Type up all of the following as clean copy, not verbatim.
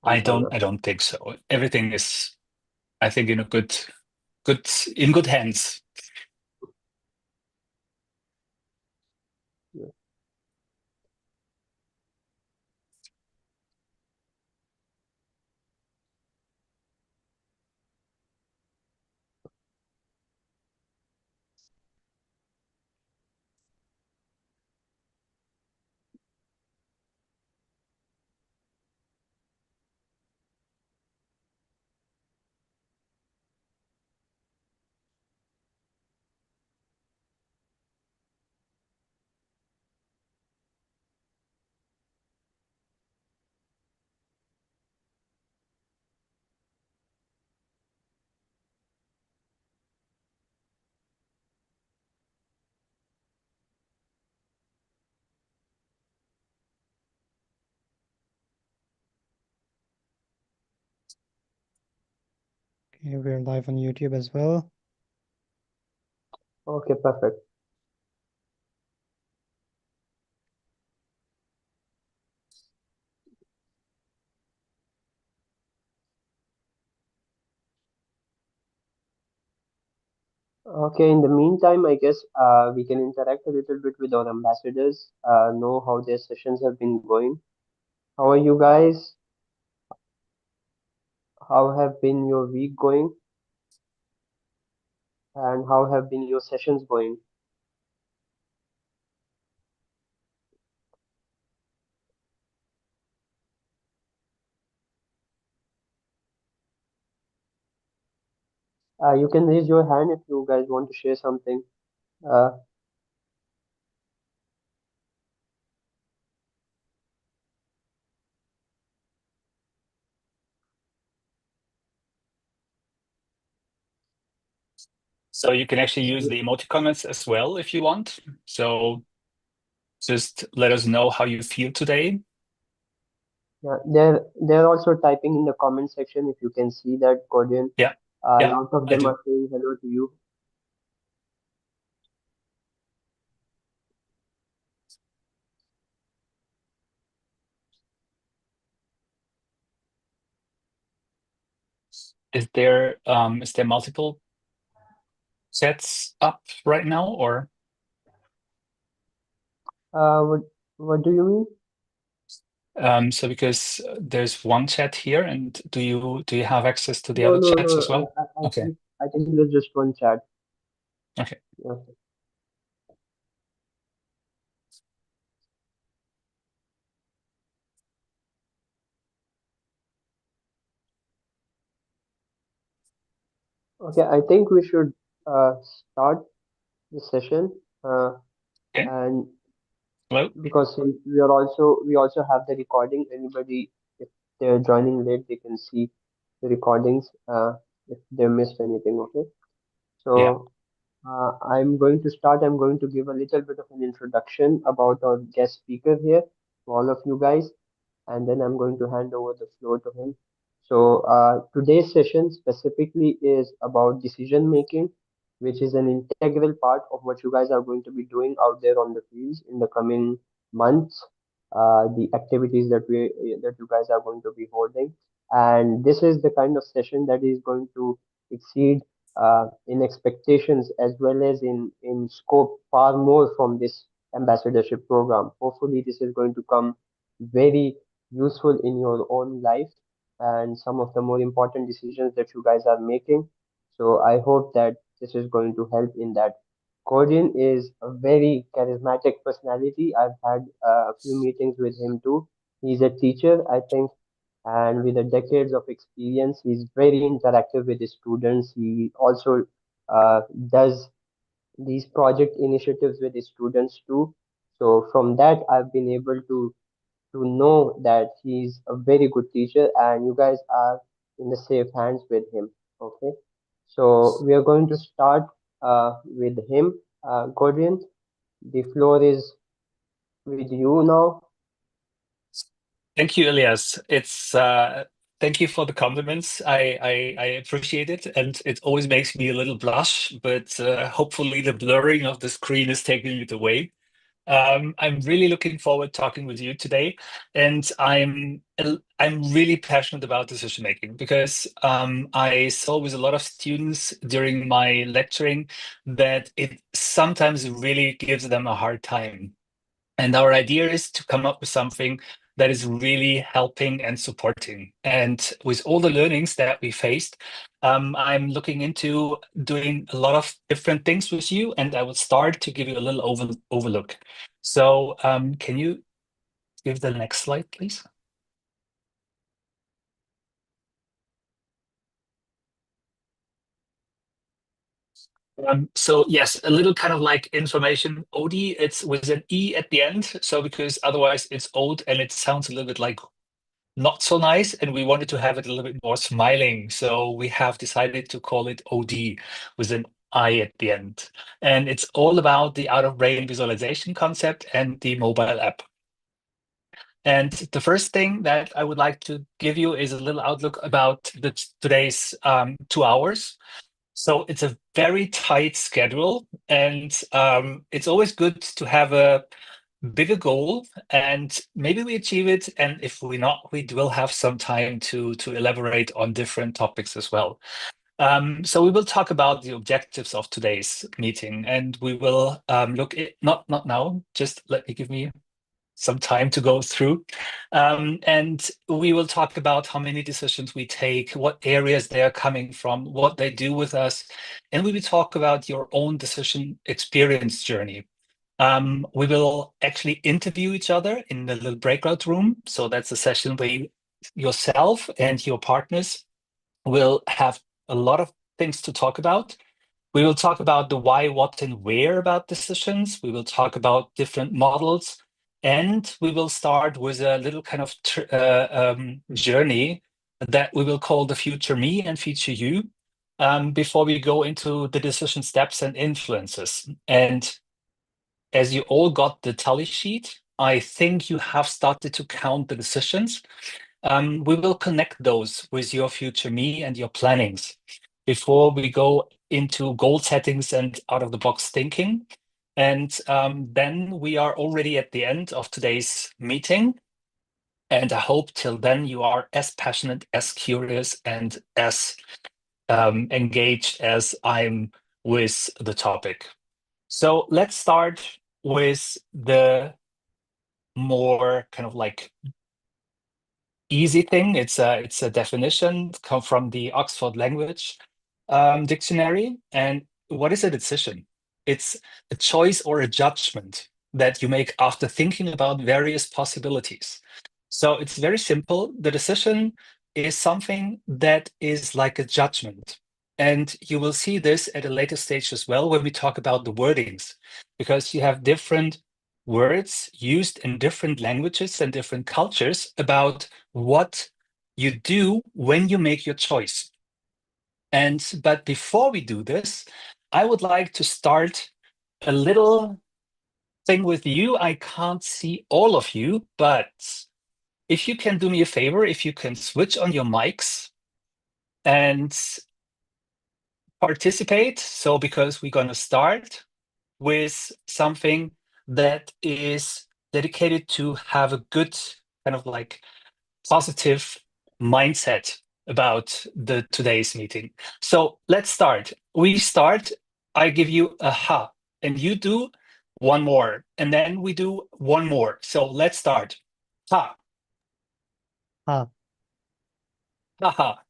I inshallah. don't think so. Everything is, I think, in a in good hands. Yeah. Okay, we're live on YouTube as well. Okay, perfect. Okay, in the meantime, I guess we can interact a little bit with our ambassadors, know how their sessions have been going. How are you guys? How have been your week going? And how have been your sessions going? You can raise your hand if you guys want to share something. Uh, So you can actually use the emoticons as well if you want. So just let us know how you feel today. yeah, they're also typing in the comment section if you can see that, Gordian. Yeah, A yeah, lot of I them do. are saying hello to you. Is there multiple sets up right now, or Uh, what what do you mean? so because there's one chat here, and do you have access to the No, other no, chats no. as well? Okay, I think there's just one chat. okay. Yeah. Okay, I think we should start the session. Okay. And Hello. because since we also have the recording, anybody if they're joining late, they can see the recordings if they missed anything. Okay. Yeah, So I'm going to start. I'm going to give a little bit of an introduction about our guest speaker here to all of you guys, and then I'm going to hand over the floor to him. So, today's session specifically is about decision making, which is an integral part of what you guys are going to be doing out there on the fields in the coming months. The activities that you guys are going to be holding, and this is the kind of session that is going to exceed in expectations as well as in scope far more from this ambassadorship program. Hopefully, this is going to come very useful in your own life and some of the more important decisions that you guys are making. So I hope that this is going to help in that. Gordon is a very charismatic personality. I've had a few meetings with him too. He's a teacher, I think, and with a decades of experience, he's very interactive with his students. He also does these project initiatives with his students too. So from that, I've been able to know that he's a very good teacher and you guys are in the safe hands with him. Okay, so we are going to start with him. Gordon, the floor is with you now. thank you, Elias. It's thank you for the compliments. I appreciate it, and it always makes me a little blush. But hopefully, the blurring of the screen is taking it away. I'm really looking forward talking with you today, and I'm really passionate about decision making because I saw with a lot of students during my lecturing that it sometimes really gives them a hard time. And our idea is to come up with something that is really helping and supporting. And with all the learnings that we faced, I'm looking into doing a lot of different things with you, and I will start to give you a little overlook. So can you give the next slide, please? So yes, a little kind of like information. ODE, it's with an E at the end. So because otherwise it's old and it sounds a little bit like not so nice, and we wanted to have it a little bit more smiling. So we have decided to call it OD with an I at the end. And it's all about the out-of-brain visualization concept and the mobile app. And the first thing that I would like to give you is a little outlook about today's 2 hours. So it's a very tight schedule, and it's always good to have a bigger goal, and maybe we achieve it, and if we not, we will have some time to elaborate on different topics as well. So we will talk about the objectives of today's meeting, and we will look at not now, just let me give me some time to go through, and we will talk about how many decisions we take, what areas they are coming from, what they do with us, and we will talk about your own decision experience journey. We will actually interview each other in the little breakout room. So that's a session where yourself and your partners will have a lot of things to talk about. We will talk about the why, what, and where about decisions. We will talk about different models. And we will start with a little kind of journey that we will call the future me and future you, before we go into the decision steps and influences. And as you all got the tally sheet, I think you have started to count the decisions. We will connect those with your future me and your plannings before we go into goal settings and out of the box thinking. And then we are already at the end of today's meeting. And I hope till then you are as passionate, as curious, and as engaged as I'm with the topic. So let's start with the more kind of like easy thing. It's a definition come from the Oxford Language Dictionary. And what is a decision? It's a choice or a judgment that you make after thinking about various possibilities. So it's very simple. The decision is something that is like a judgment. And you will see this at a later stage as well when we talk about the wordings, because you have different words used in different languages and different cultures about what you do when you make your choice. But before we do this, I would like to start a little thing with you. I can't see all of you, but if you can do me a favor, if you can switch on your mics and participate. So because we're going to start with something that is dedicated to have a good kind of like positive mindset about the today's meeting. So let's start. We start, I give you a ha, and you do one more, and then we do one more. So let's start. Ha, Ha, ha, ha,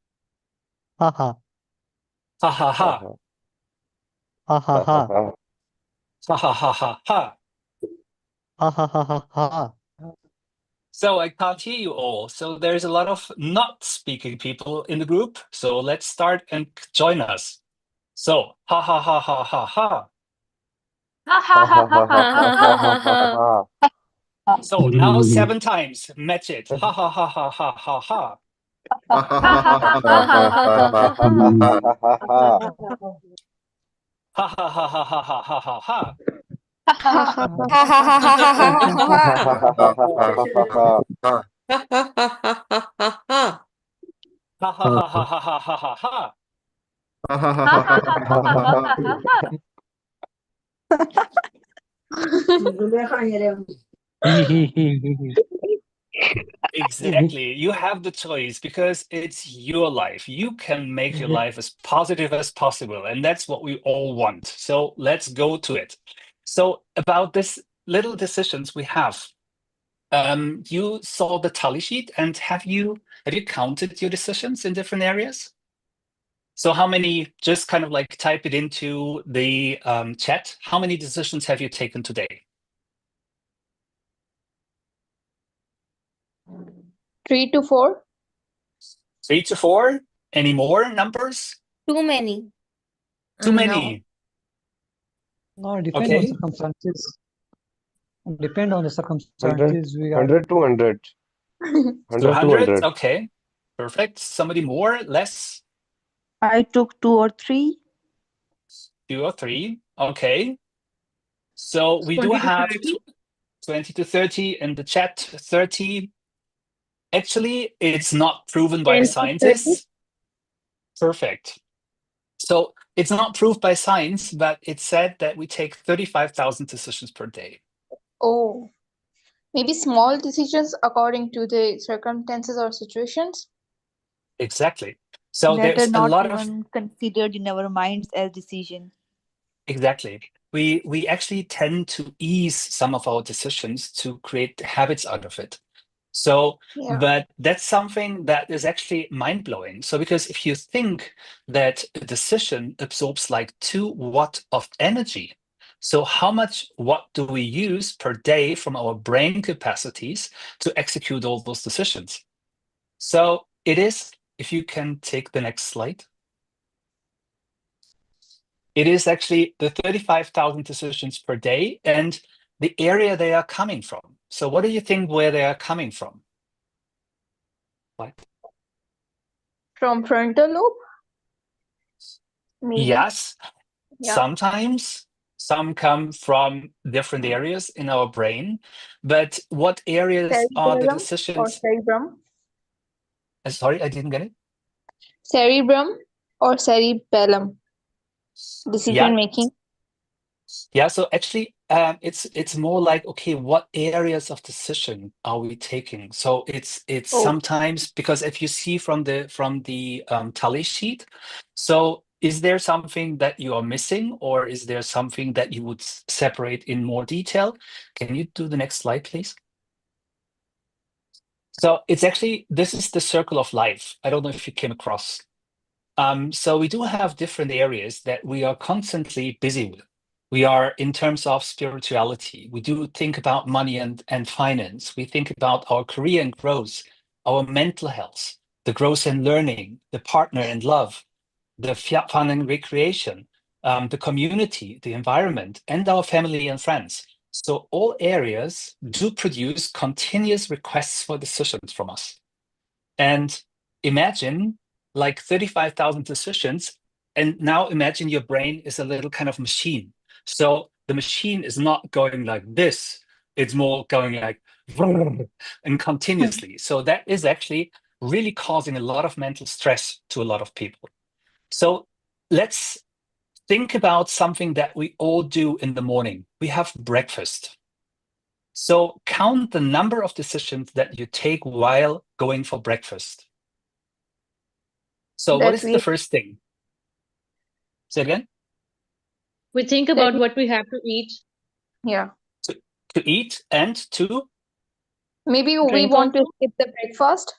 ha ha, ha, ha, ha, ha ha ha, ha, ha, ha, ha, ha. ha ha ha ha ha. So I can't hear you all. So there's a lot of not speaking people in the group. So let's start and join us. So ha ha ha ha ha ha. Ha ha ha ha ha ha ha. So now 7 times. Match it. Ha ha ha ha ha ha ha. Ha ha ha ha ha ha ha. Ha ha ha ha ha ha ha ha ha. Ha ha ha Ha ha ha ha ha ha ha ha ha. He. Exactly. You have the choice because it's your life. You can make your life as positive as possible. And that's what we all want. So let's go to it. So about this little decisions we have. You saw the tally sheet and have you counted your decisions in different areas? So how many, just kind of like type it into the chat. How many decisions have you taken today? 3 to 4. 3 to 4? Any more numbers? Too many. Too No. many. No, depend on Okay. circumstances. Depend on the 100, circumstances. We are 100 to 100. 100 to 200. 100. Okay. Perfect. Somebody more, less? I took 2 or 3. 2 or 3. Okay. So we do 20 to have 30. 20 to 30 in the chat. 30. Actually, it's not proven by 10 to 30. scientists. Perfect. So it's not proved by science, but it's said that we take 35,000 decisions per day. Oh, maybe small decisions according to the circumstances or situations. Exactly. So That are there's a not lot of even considered in our minds as decision. exactly. We actually tend to ease some of our decisions to create habits out of it. So, Yeah. but that's something that is actually mind-blowing. So because if you think that a decision absorbs like 2 watt of energy, so how much watt do we use per day from our brain capacities to execute all those decisions? So it is, if you can take the next slide. It is actually the 35,000 decisions per day and the area they are coming from. So what do you think where they are coming from? What? From frontal lobe? Maybe. Yes, Yeah. sometimes some come from different areas in our brain, but what areas are the Cerebellum or decisions? cerebrum? Sorry, I didn't get it. Cerebrum or cerebellum? Decision Yeah, making. yeah. So actually, it's more like, okay, what areas of decision are we taking? So it's Oh. sometimes because if you see from the tally sheet, so is there something that you are missing, or is there something that you would separate in more detail? Can you do the next slide, please? So it's actually, this is the circle of life. I don't know if you came across. So we do have different areas that we are constantly busy with. We are in terms of spirituality. We do think about money and finance. We think about our career and growth, our mental health, the growth and learning, the partner and love, the fun and recreation, the community, the environment, and our family and friends. So all areas do produce continuous requests for decisions from us. And imagine like 35,000 decisions. And now imagine your brain is a little kind of machine. So the machine is not going like this. It's more going like and continuously. So that is actually really causing a lot of mental stress to a lot of people. So let's think about something that we all do in the morning. We have breakfast. So count the number of decisions that you take while going for breakfast. So what That is we the first thing? Say again? We think about what we have to eat. yeah. To eat and to, Maybe we Drink want to also. skip the breakfast.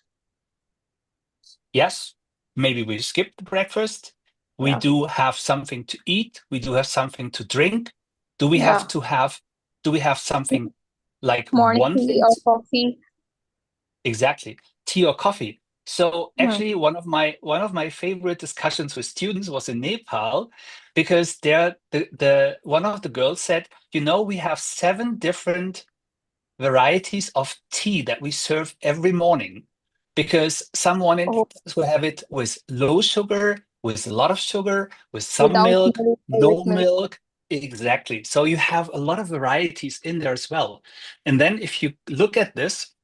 yes, maybe we skip the breakfast. We Yeah. do have something to eat. We do have something to drink. Do we have Yeah. to have, do we have something like Morning one tea thing? or coffee. Exactly. Tea or coffee. So Hmm. actually one of my favorite discussions with students was in Nepal, because there the one of the girls said, you know, we have 7 different varieties of tea that we serve every morning, because some wanted Oh, to have it with low sugar, with a lot of sugar, with some without milk, milk or no with milk. milk. Exactly. So you have a lot of varieties in there as well. And then if you look at this,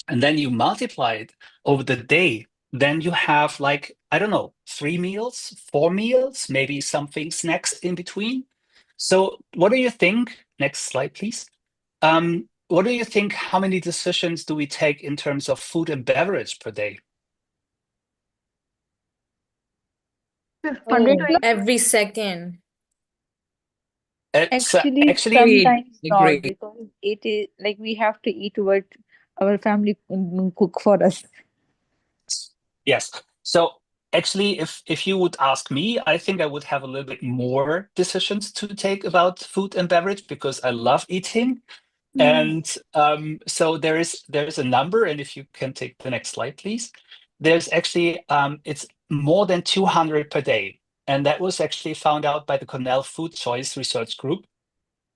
and then you multiply it over the day, then you have like, I don't know, 3 meals, 4 meals, maybe something snacks in between. So what do you think? Next slide, please. What do you think? How many decisions do we take in terms of food and beverage per day? 100 to Every second. Actually, sometimes not, because it is like we have to eat what our family cook for us. Yes. So actually, if you would ask me, I think I would have a little bit more decisions to take about food and beverage because I love eating. And so there's a number, and if you can take the next slide, please. There's actually it's more than 200 per day, and that was actually found out by the Cornell Food Choice Research Group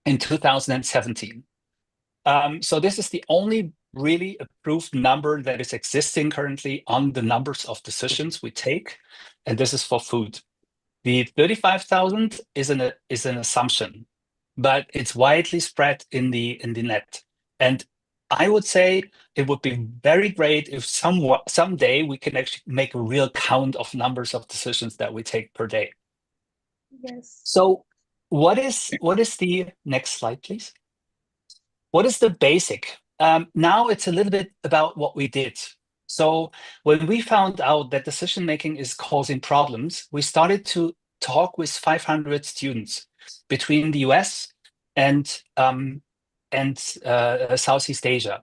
in 2017. So this is the only really approved number that is existing currently on the numbers of decisions we take, and this is for food. The 35,000 is an assumption, but it's widely spread in the net. And I would say it would be very great if someday we can actually make a real count of numbers of decisions that we take per day. Yes. So what is the next slide, please? What is the basic? Now it's a little bit about what we did. So when we found out that decision making is causing problems, we started to talk with 500 students between the US and Southeast Asia.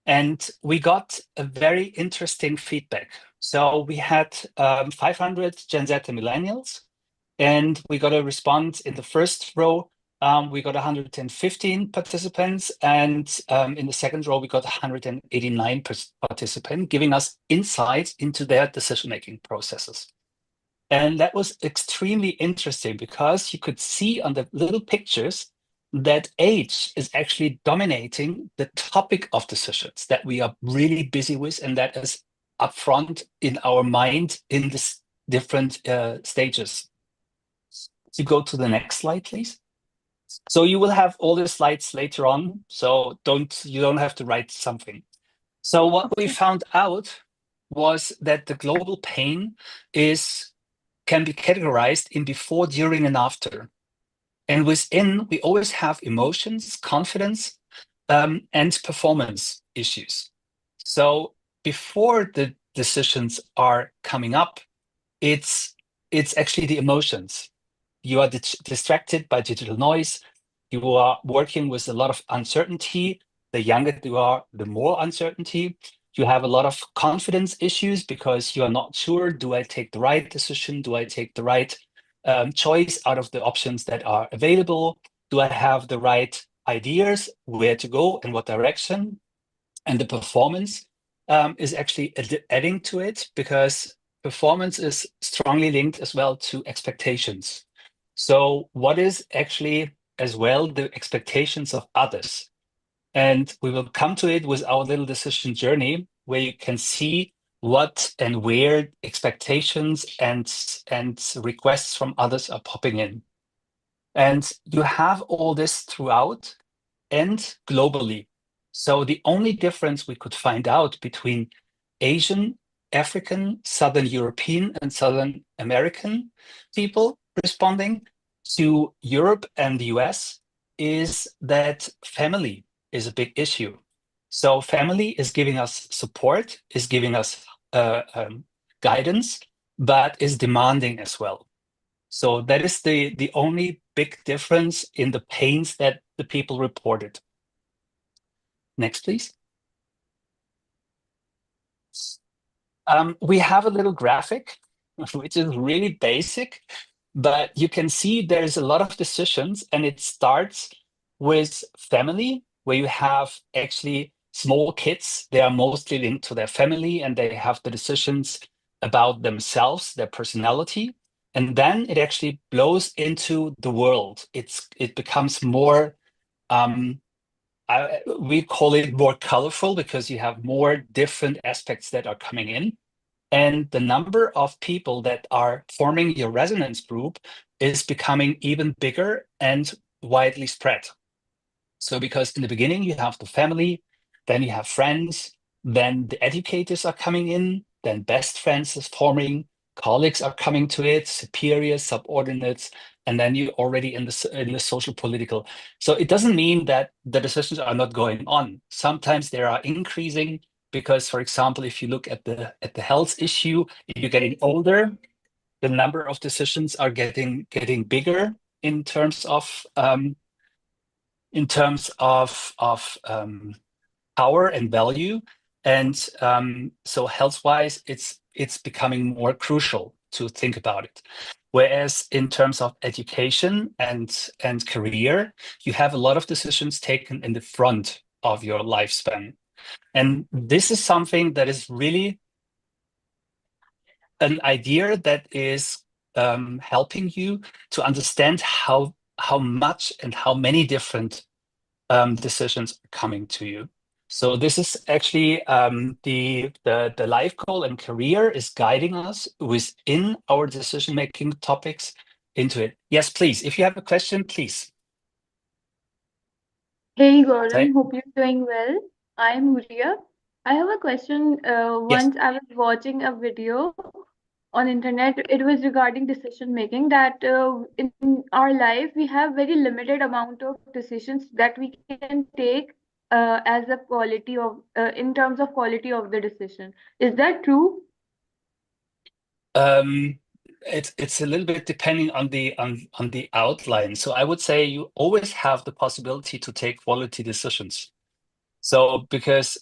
And we got a very interesting feedback. So we had 500 Gen Z and millennials, and we got a response in the first row. We got 115 participants, and in the second row, we got 189 participants, giving us insights into their decision-making processes. And that was extremely interesting because you could see on the little pictures that age is actually dominating the topic of decisions that we are really busy with, and that is upfront in our mind in this different stages. You go to the next slide, please. So you will have all the slides later on, so you don't have to write something. So what we found out was that the global pain can be categorized in before, during, and after. And within, we always have emotions, confidence, and performance issues. So before the decisions are coming up, it's actually the emotions. You are distracted by digital noise. You are working with a lot of uncertainty. The younger you are, the more uncertainty. You have a lot of confidence issues because you are not sure, do I take the right decision? Do I take the right choice out of the options that are available? Do I have the right ideas, where to go and what direction? And the performance is actually adding to it because performance is strongly linked as well to expectations. So what is actually as well the expectations of others? And we will come to it with our little decision journey, where you can see what and where expectations and requests from others are popping in. And you have all this throughout and globally. So the only difference we could find out between Asian, African, Southern European, and Southern American people responding to Europe and the US is that family is a big issue. So family is giving us support, is giving us guidance, but is demanding as well. So that is the only big difference in the pains that the people reported. Next, please. We have a little graphic, which is really basic, but you can see there's a lot of decisions, and it starts with family, where you have actually small kids. They are mostly linked to their family, and they have the decisions about themselves, their personality. And then it actually blows into the world. It becomes more we call it more colorful because you have more different aspects that are coming in. And the number of people that are forming your resonance group is becoming even bigger and widely spread. So because in the beginning you have the family, then you have friends, then the educators are coming in, then best friends is forming, colleagues are coming to it, superiors, subordinates, and then you're already in the social political. So it doesn't mean that the decisions are not going on. Sometimes they are increasing because, for example, if you look at the health issue, if you're getting older, the number of decisions are getting bigger in terms of power and value, and so health-wise, it's becoming more crucial to think about it. Whereas in terms of education and career, you have a lot of decisions taken in the front of your lifespan, and this is something that is really an idea that is helping you to understand how much and how many different decisions are coming to you. So this is actually the life goal and career is guiding us within our decision-making topics into it. Yes, please. If you have a question, please. Hey Say. Gordon, hope you're doing well. I'm Huria. I have a question. Yes. Once I was watching a video on internet, it was regarding decision making that in our life we have very limited amount of decisions that we can take as a quality of in terms of quality of the decision. Is that true? It's a little bit depending on the outline. So I would say you always have the possibility to take quality decisions. So because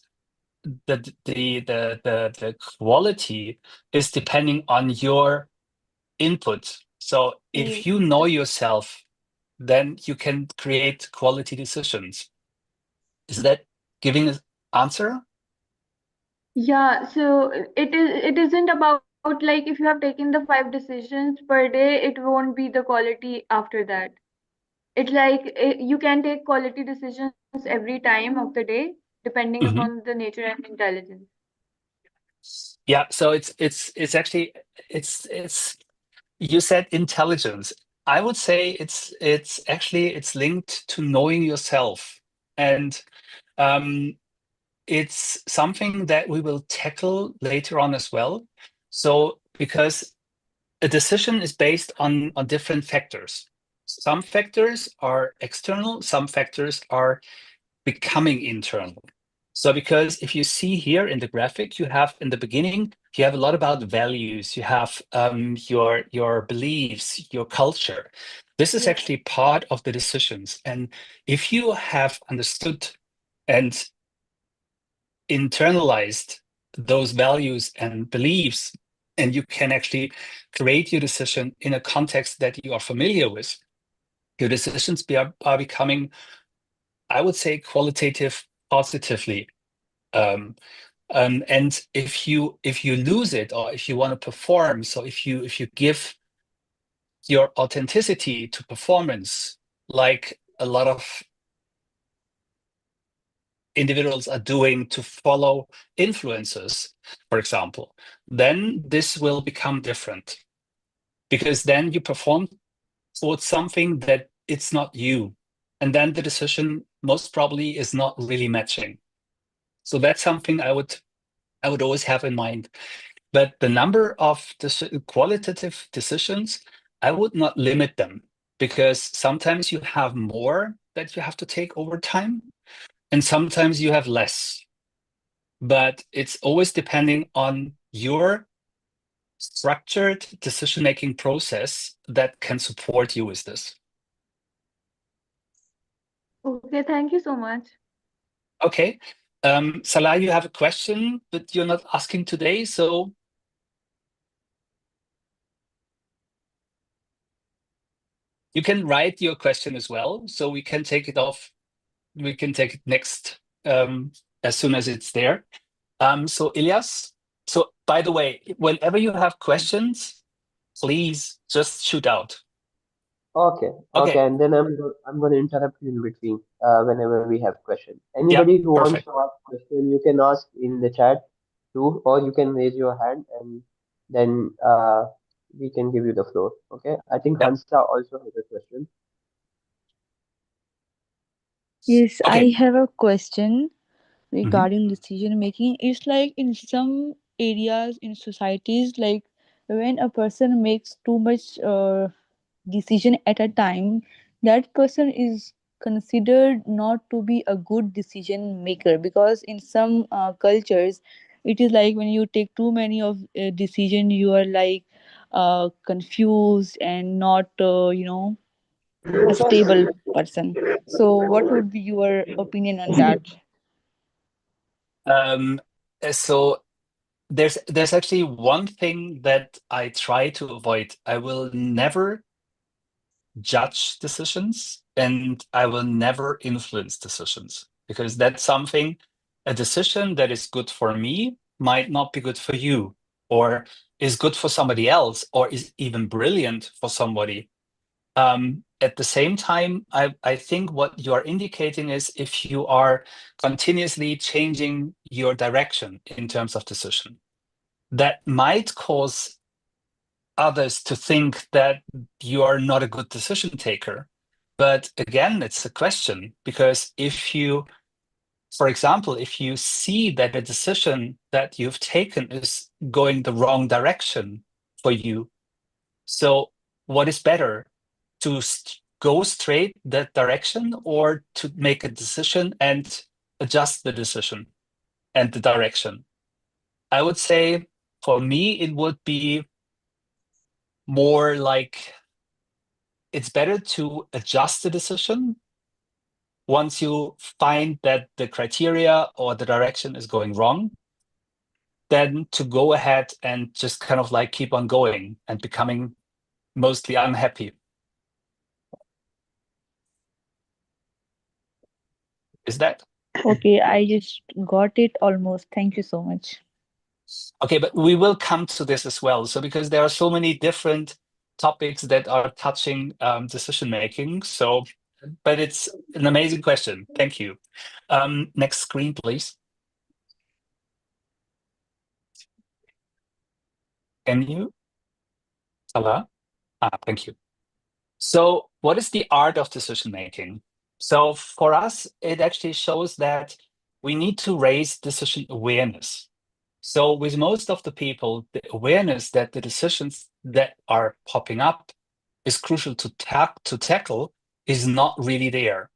the quality is depending on your input. So if you know yourself, then you can create quality decisions. Is that giving an answer? Yeah, so it isn't about like if you have taken the 5 decisions per day, it won't be the quality after that. It's like you can take quality decisions every time of the day, depending Mhm. upon the nature and intelligence. Yeah, so it's actually it's you said intelligence. I would say it's actually it's linked to knowing yourself, and it's something that we will tackle later on as well. So because a decision is based on different factors. Some factors are external, some factors are becoming internal. So because if you see here in the graphic, you have in the beginning, you have a lot about values, you have your beliefs, your culture. This is Yeah. actually part of the decisions. And if you have understood and internalized those values and beliefs, and you can actually create your decision in a context that you are familiar with, your decisions are becoming, I would say, qualitative positively. And if you lose it, or if you want to perform, so if you give your authenticity to performance, like a lot of individuals are doing to follow influencers, for example, then this will become different, because then you perform towards something that it's not you, and then the decision most probably is not really matching. So that's something I would always have in mind. But the number of qualitative decisions, I would not limit them, because sometimes you have more that you have to take over time, and sometimes you have less. But it's always depending on your structured decision-making process that can support you with this. Okay, thank you so much. Okay. Salah, you have a question, but you're not asking today, so you can write your question as well, so we can take it off. We can take it next as soon as it's there. So Ilyas, so by the way, whenever you have questions, please just shoot out. Okay, Okay. and then I'm going to interrupt you in between whenever we have questions. Yeah, Anybody who wants perfect. to ask question, you can ask in the chat too, or you can raise your hand, and then we can give you the floor. Okay, I think Yep. Hansa also has a question. Yes, I Okay. have a question regarding decision making. It's like in some areas in societies, like when a person makes too much decision at a time, that person is considered not to be a good decision maker, because in some cultures it is like when you take too many of decision, you are like confused and not a stable person. So what would be your opinion on that? Um, so there's actually one thing that I try to avoid. I will never judge decisions, and I will never influence decisions, because that's something, a decision that is good for me might not be good for you, or is good for somebody else, or is even brilliant for somebody. At the same time, I think what you are indicating is if you are continuously changing your direction in terms of decision, that might cause others to think that you are not a good decision taker. But again, it's a question, because if you, for example, if you see that the decision that you've taken is going the wrong direction for you, so what is better, to go straight that direction, or to make a decision and adjust the decision and the direction? I would say for me, it would be more like it's better to adjust the decision once you find that the criteria or the direction is going wrong, than to go ahead and just kind of like keep on going and becoming mostly unhappy. Is that? Okay, I just got it almost. Thank you so much. Okay, but we will come to this as well. So because there are so many different topics that are touching decision making. So, but it's an amazing question. Thank you. Next screen, please. Can you? Salah? Thank you. So what is the art of decision making? So for us, it actually shows that we need to raise decision awareness. So with most of the people, the awareness that the decisions that are popping up is crucial to tackle is not really there.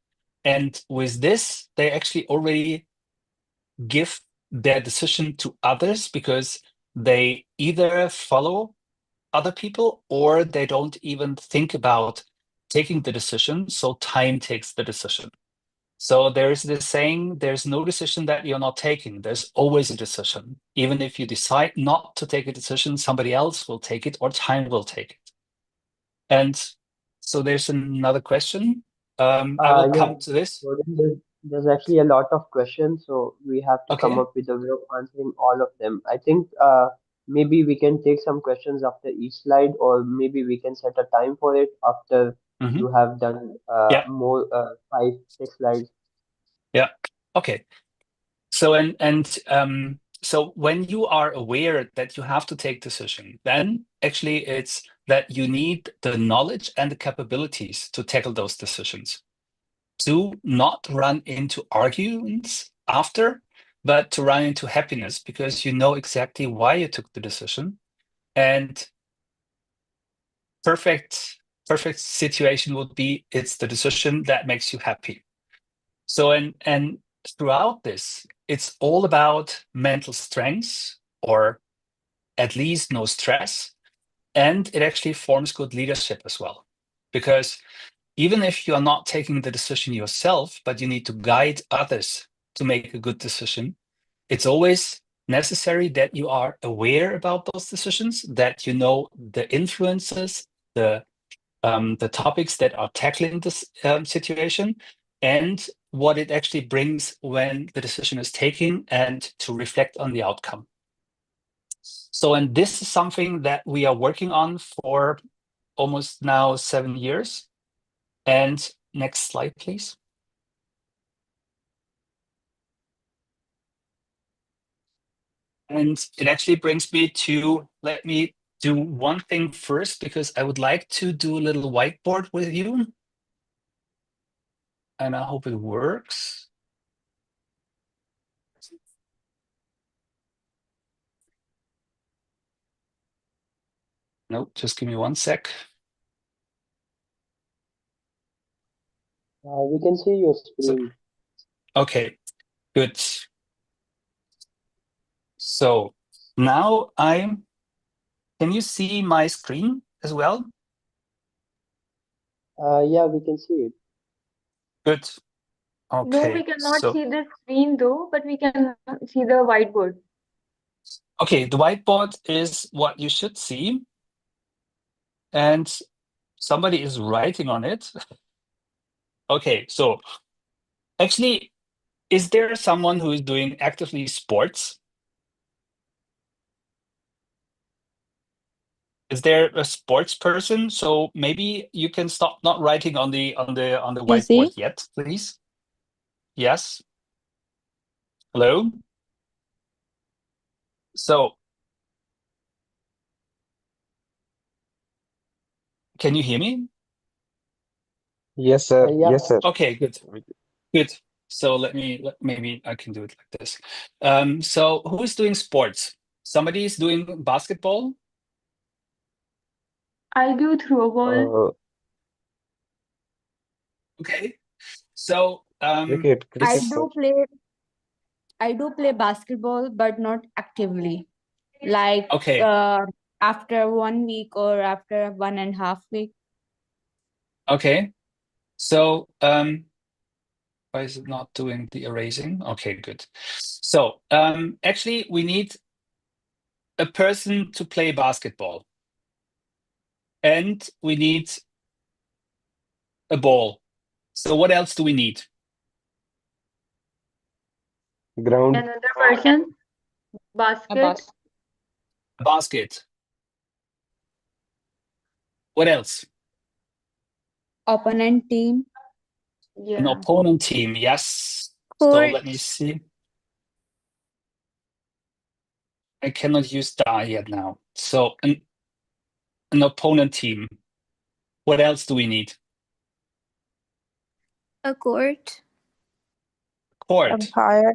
And with this, they actually already give their decision to others, because they either follow other people or they don't even think about taking the decision. So time takes the decision. So there is this saying, there's no decision that you're not taking. There's always a decision. Even if you decide not to take a decision, somebody else will take it or time will take it. And so there's another question. I will Yeah, come to this. so there's actually a lot of questions, so we have to come Okay. up with a way of answering all of them. I think maybe we can take some questions after each slide, or maybe we can set a time for it after you have done Yeah. more 5, 6 slides. Yeah. Okay. So so when you are aware that you have to take decision, then actually it's that you need the knowledge and the capabilities to tackle those decisions, to not run into arguments after, but to run into happiness, because you know exactly why you took the decision. And perfect situation would be it's the decision that makes you happy. So and throughout this, it's all about mental strength, or at least no stress. And it actually forms good leadership as well. Because even if you are not taking the decision yourself, but you need to guide others to make a good decision, it's always necessary that you are aware about those decisions, that you know the influences, the topics that are tackling this situation, and what it actually brings when the decision is taken, and to reflect on the outcome. So, and this is something that we are working on for almost now 7 years. And next slide, please. And it actually brings me to, let me do one thing first, because I would like to do a little whiteboard with you. And I hope it works. No, just give me 1 sec. We can see your screen. Okay, good. So now can you see my screen as well? Yeah, we can see it. Good. No, we Okay, cannot so see the screen though, but we can see the whiteboard. okay, the whiteboard is what you should see, and somebody is writing on it. Okay, so actually, is there someone who is doing actively sports? Is there a sports person? So maybe you can stop not writing on the You see? whiteboard yet, please. Yes. Hello. So can you hear me? Yes, sir. Yeah. Yes, sir. Okay, good. Good. So maybe I can do it like this. So who is doing sports? Somebody is doing basketball? I do throw ball. Okay. So Cricket, I cricket, sir. do play basketball, but not actively. Like okay. after 1 week or after 1.5 week. Okay. So why is it not doing the erasing? Okay, good. So actually we need a person to play basketball. And we need a ball. So what else do we need? Ground, Another person. Basket. A basket. What else? Opponent team. An Yeah. opponent team, yes. So let me see. I cannot use die yet now. So an opponent team. What else do we need? A court. Court. Umpire.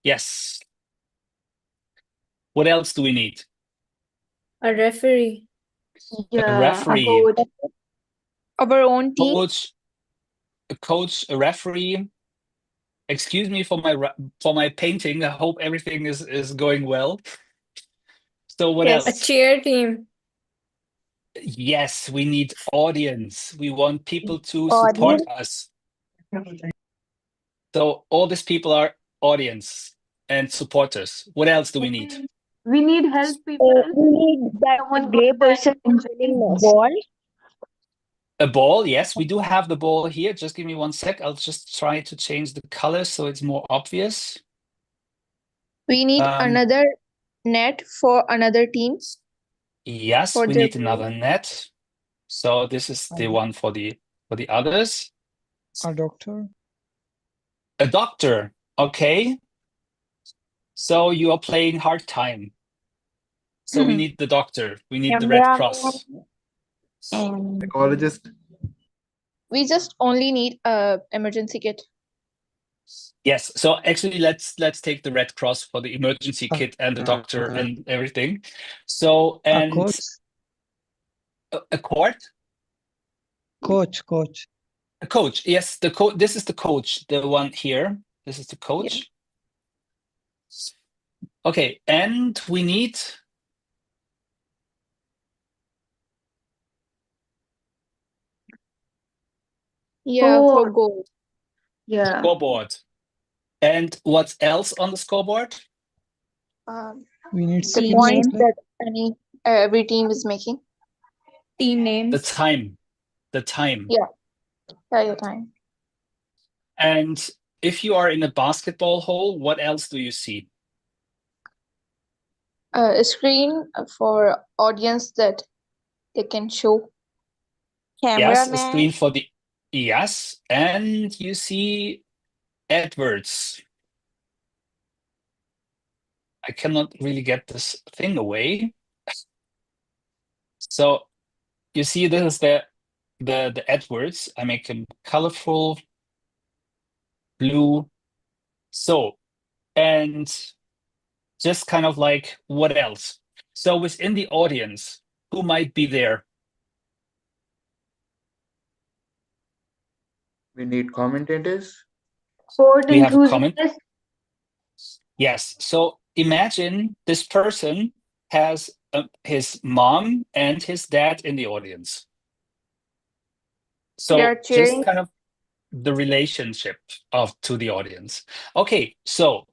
Yes. What else do we need? A referee. Yeah. A referee. Coach. Our own team. Coach, a referee. Excuse me for my painting. I hope everything is going well. So what Yes. else? A cheer team. Yes, we need audience. We want people to Audience. support us. So all these people are audience and supporters. What else do we need? We need help people. We need that Someone gray who's person winning us. Ball. A ball, yes, we do have the ball here. Just give me 1 sec. I'll just try to change the color so it's more obvious. We need another net for another team. Yes, For we the need another net. So this is the one for the others. A doctor. A doctor, okay. So you are playing hard time. So we need the doctor. We need the Red Cross. psychologist. We just only need a emergency kit. Yes. So actually, let's take the Red Cross for the emergency kit and the doctor and everything. So A coach. a court. Coach. A coach. Yes, the coach. This is the coach. The one here. This is the coach. Okay, and we need. Yeah, for goal. Yeah. Scoreboard. And what else on the scoreboard? We need The skill points display. that every team is making. Team The names. time. The time. Yeah. Your time. And if you are in a basketball hall, what else do you see? A screen for audience that they can show. Yes, a screen for the yes, and you see AdWords. I cannot really get this thing away. So you see, this is the AdWords. I make them colorful, blue. So, and just kind of like what else? So within the audience, who might be there? We need commentators. Sport We have a comment. enthusiasts. Yes. So imagine this person has his mom and his dad in the audience. So They're just cheering. kind of the relationship to the audience. Okay, so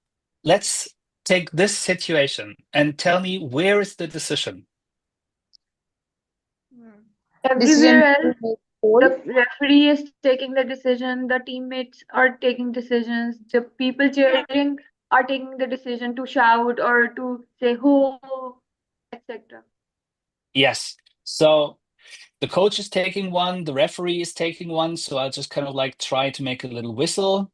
let's take this situation and tell me, where is the decision? Decision Everywhere to else, make goal. the referee is taking the decision, the teammates are taking decisions, the people cheering are taking the decision to shout or to say ho, etc. Yes. So the coach is taking one, the referee is taking one. So I'll just kind of like try to make a little whistle.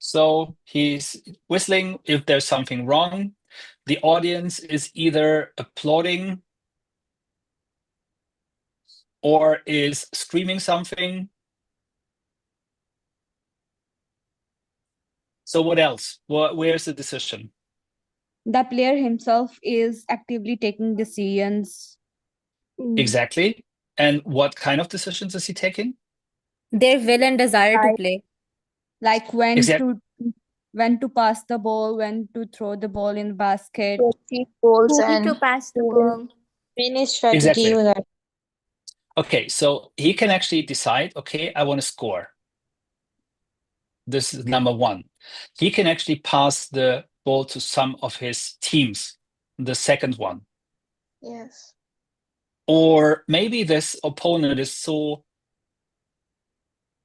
So he's whistling if there's something wrong. The audience is either applauding or is screaming something. So what else? Where's the decision? The player himself is actively taking decisions. Exactly. And what kind of decisions is he taking? Their will and desire to Like, play. like Exact. when to pass the ball, when to throw the ball in the basket. To achieve goals Who and to pass the to ball. win his strategy. Exactly. with that. Okay, so he can actually decide, okay, I want to score. This is number one. He can actually pass the ball to some of his teams, the second one. Yes. Or maybe this opponent is so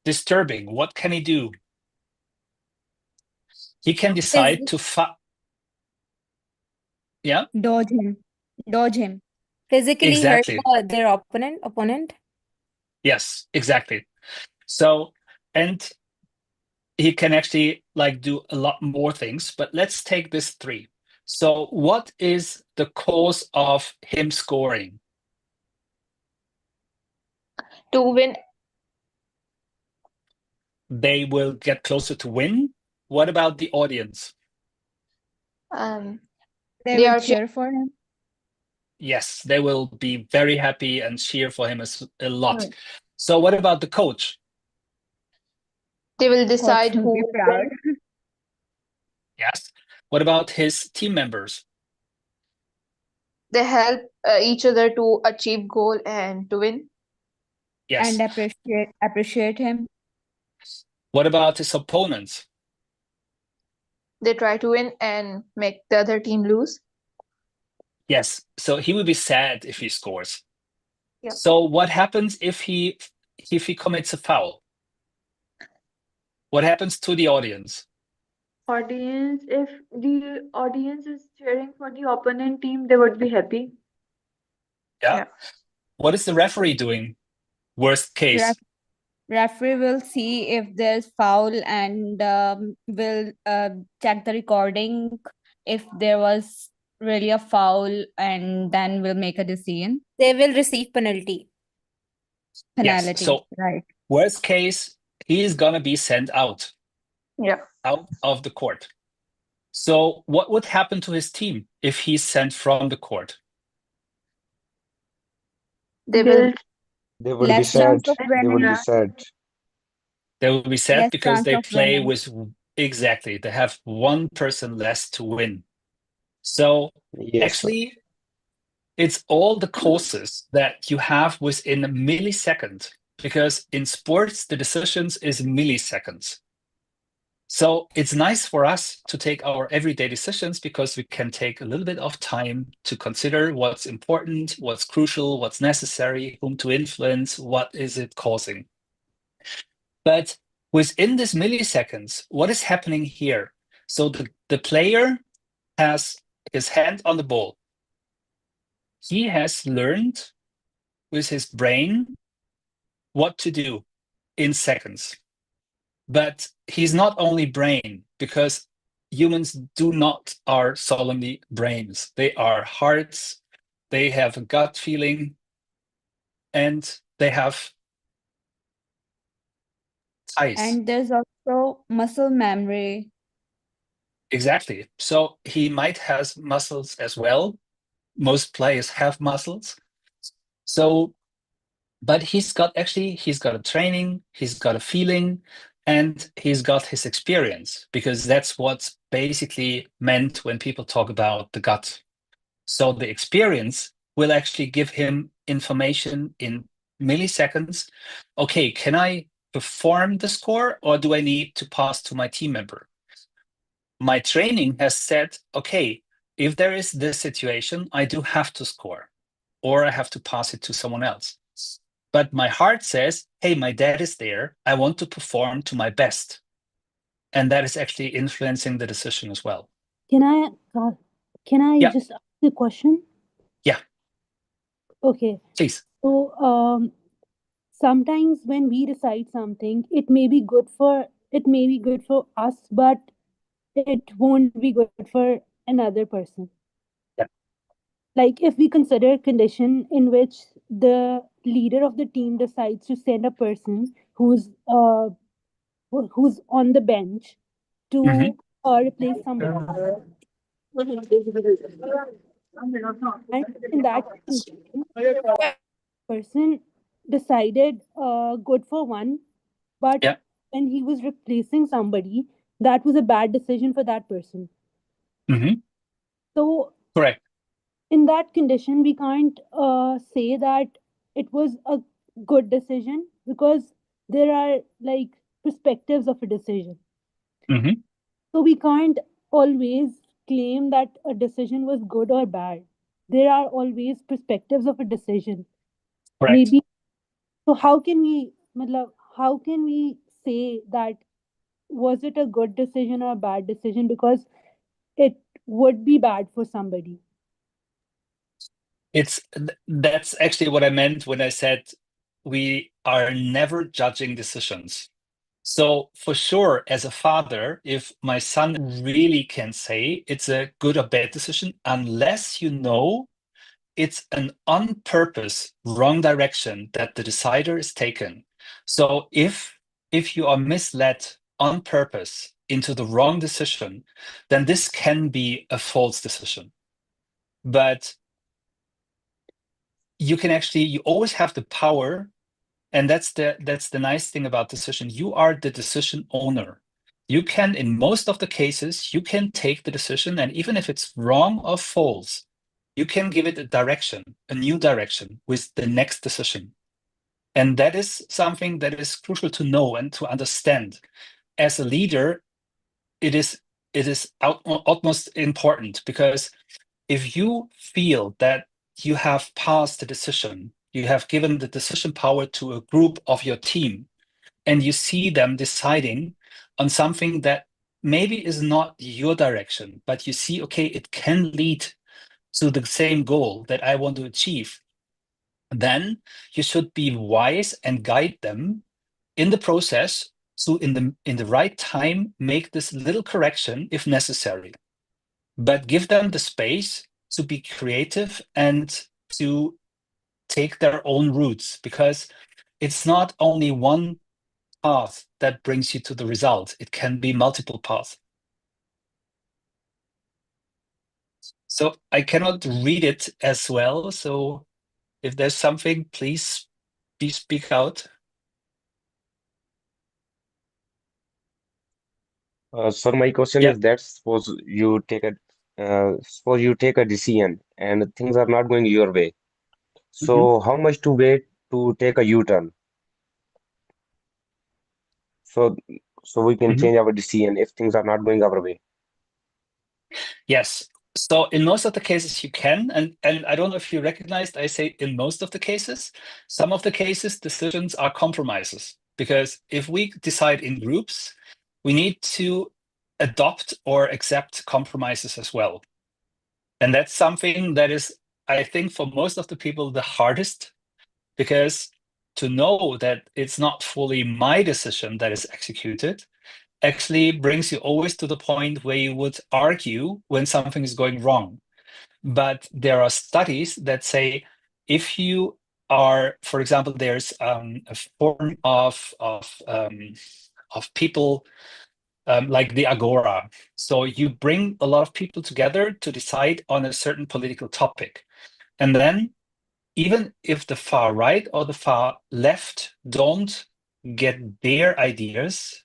disturbing. What can he do? He can decide to yeah, Dodge him. Physically hurt exactly. their opponent. Yes, exactly. So, and he can actually like do a lot more things, but let's take this three. So what is the cause of him scoring? To win. They will get closer to win. What about the audience? They They will are cheer for him. Yes, they will be very happy and cheer for him a lot. Hmm. So what about the coach? They will Coach decide will who be will proud. win. Yes. What about his team members? They help each other to achieve goal and to win. Yes. And appreciate him. What about his opponents? They try to win and make the other team lose. Yes. So he will be sad if he scores. Yeah. So what happens if he commits a foul? What happens to the audience? Audience, if the audience is cheering for the opponent team, they would be happy. Yeah. Yeah. What is the referee doing? Worst case. Referee will see if there's foul and will check the recording if there was really a foul, and then will make a decision. They will receive penalty. Penalty. Yes. So right. worst case, he is gonna be sent out Yeah. of the court. So what would happen to his team if he's sent from the court? They will. They would be Less sad. chance of They would be winning. sad. They will be sad Less because chance they of play winning. with exactly. They have one person less to win. So Yes, sir. actually, it's all the causes that you have within a millisecond, because in sports, the decisions is milliseconds. So it's nice for us to take our everyday decisions because we can take a little bit of time to consider what's important, what's crucial, what's necessary, whom to influence, what is it causing. But within this milliseconds, what is happening here? So the player has his hand on the ball. He has learned with his brain what to do in seconds. But he's not only brain, because humans do not are solely brains. They are hearts, they have a gut feeling, and they have eyes. And there's also muscle memory. Exactly. So he might has muscles as well, most players have muscles. So, but he's got a training, he's got a feeling, and he's got his experience, because that's what's basically meant when people talk about the gut. So the experience will actually give him information in milliseconds. Okay, can I perform the score, or do I need to pass to my team member? My training has said, okay, if there is this situation, I do have to score, or I have to pass it to someone else. But my heart says, hey, my dad is there. I want to perform to my best. And that is actually influencing the decision as well. Can I Yeah. just ask a question? Yeah. Okay. Please. So sometimes when we decide something, it may be good for us, but it won't be good for another person. Yeah. Like if we consider a condition in which the leader of the team decides to send a person who's on the bench to replace somebody, and in that condition, person decided good for one, but Yeah. when he was replacing somebody, that was a bad decision for that person. So correct. In that condition, we can't say that it was a good decision, because there are like perspectives of a decision. So we can't always claim that a decision was good or bad. There are always perspectives of a decision. Correct. Maybe. So how can we say that was it a good decision or a bad decision, because it would be bad for somebody? That's actually what I meant when I said we are never judging decisions. So for sure, as a father, if my son really can say it's a good or bad decision, unless you know it's an on purpose wrong direction that the decider is taken. So if you are misled on purpose into the wrong decision, then this can be a false decision. But you always have the power, and that's the nice thing about decision. You are the decision owner. You can, in most of the cases, you can take the decision, and even if it's wrong or false, you can give it a new direction with the next decision. And that is something that is crucial to know and to understand. As a leader, it is utmost important, because if you feel that you have passed the decision, you have given the decision power to a group of your team, and you see them deciding on something that maybe is not your direction, but you see, okay, it can lead to the same goal that I want to achieve, then you should be wise and guide them in the process to, in the right time, make this little correction if necessary. But give them the space to be creative and to take their own routes, because it's not only one path that brings you to the result. It can be multiple paths. So I cannot read it as well. So if there's something, please speak out. So my question Yeah. is that suppose you take a decision and things are not going your way. So how much to wait to take a U-turn? So we can change our decision if things are not going our way. Yes. So in most of the cases you can, and I don't know if you recognized, I say in most of the cases. Some of the cases, decisions are compromises, because if we decide in groups, we need to adopt or accept compromises as well. And that's something that is, I think, for most of the people, the hardest, because to know that it's not fully my decision that is executed actually brings you always to the point where you would argue when something is going wrong. But there are studies that say if you are, for example, there's a form of people like the Agora. So you bring a lot of people together to decide on a certain political topic. And then even if the far right or the far left don't get their ideas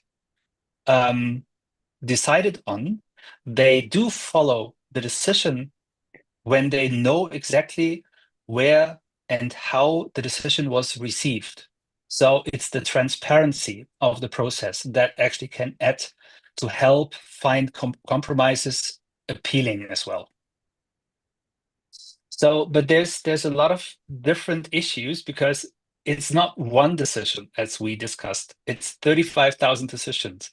decided on, they do follow the decision when they know exactly where and how the decision was received. So it's the transparency of the process that actually can add to help find compromises appealing as well. So, but there's a lot of different issues because it's not one decision, as we discussed. It's 35,000 decisions.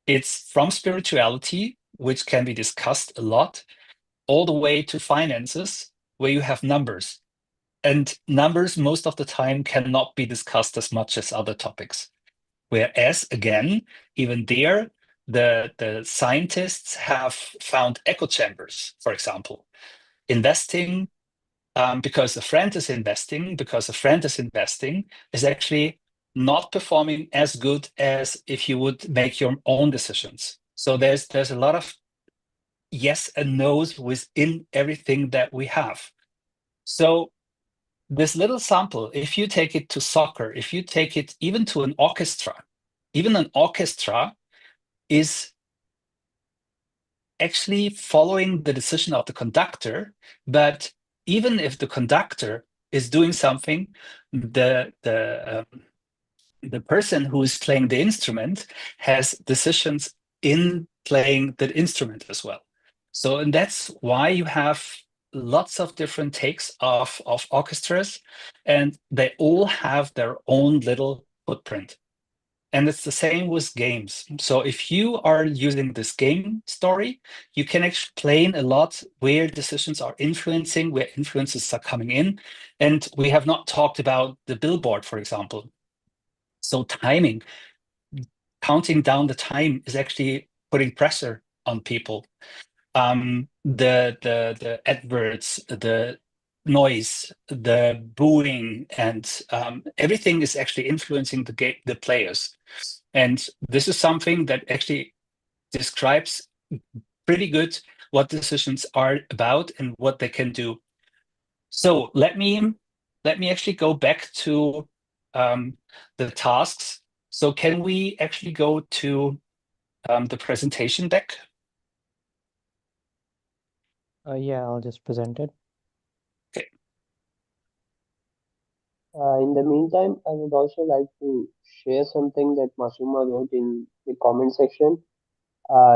It's from spirituality, which can be discussed a lot, all the way to finances, where you have numbers. And numbers most of the time cannot be discussed as much as other topics. Whereas, again, even there, the scientists have found echo chambers, for example. Investing, because a friend is investing, is actually not performing as good as if you would make your own decisions. So there's a lot of yes and no's within everything that we have. So this little sample, if you take it to soccer, if you take it even to an orchestra, even an orchestra is actually following the decision of the conductor. But even if the conductor is doing something, the person who is playing the instrument has decisions in playing the instrument as well. So, and that's why you have lots of different takes of orchestras, and they all have their own little footprint. And it's the same with games. So if you are using this game story, you can explain a lot where decisions are influencing, where influences are coming in. And we have not talked about the billboard, for example. So timing, counting down the time is actually putting pressure on people. The adverts, the noise, the booing, and everything is actually influencing the players. And this is something that actually describes pretty good what decisions are about and what they can do. So let me actually go back to the tasks. So can we actually go to the presentation deck? Yeah, I'll just present it. Okay. In the meantime, I would also like to share something that Masuma wrote in the comment section.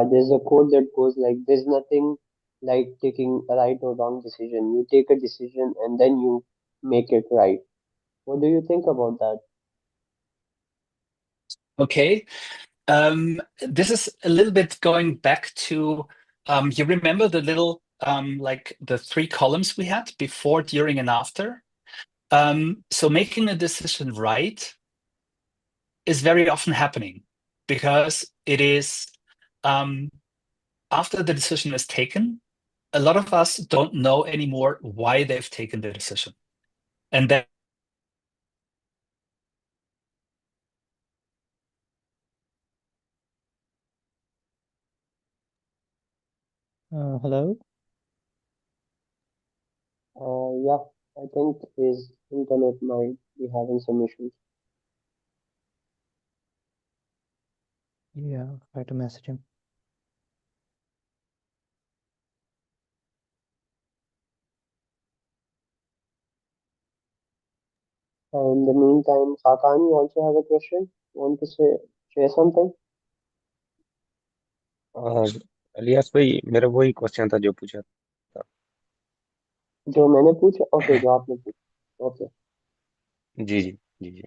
There's a quote that goes like, "There's nothing like taking a right or wrong decision. You take a decision and then you make it right." What do you think about that? Okay. This is a little bit going back to, you remember the little, like the 3 columns we had before, during, and after? So making a decision right is very often happening because it is, after the decision is taken, a lot of us don't know anymore why they've taken the decision. And then Hello? Yeah, I think his internet might be having some issues. Yeah, I'll try to message him. In the meantime, Hakan, you also have a question? Want to share something? Alias भाई मेरा वही question था जो पूछा था। जो मैंने पूछा? ओके, जो आपने पूछा। ओके जी जी जी जी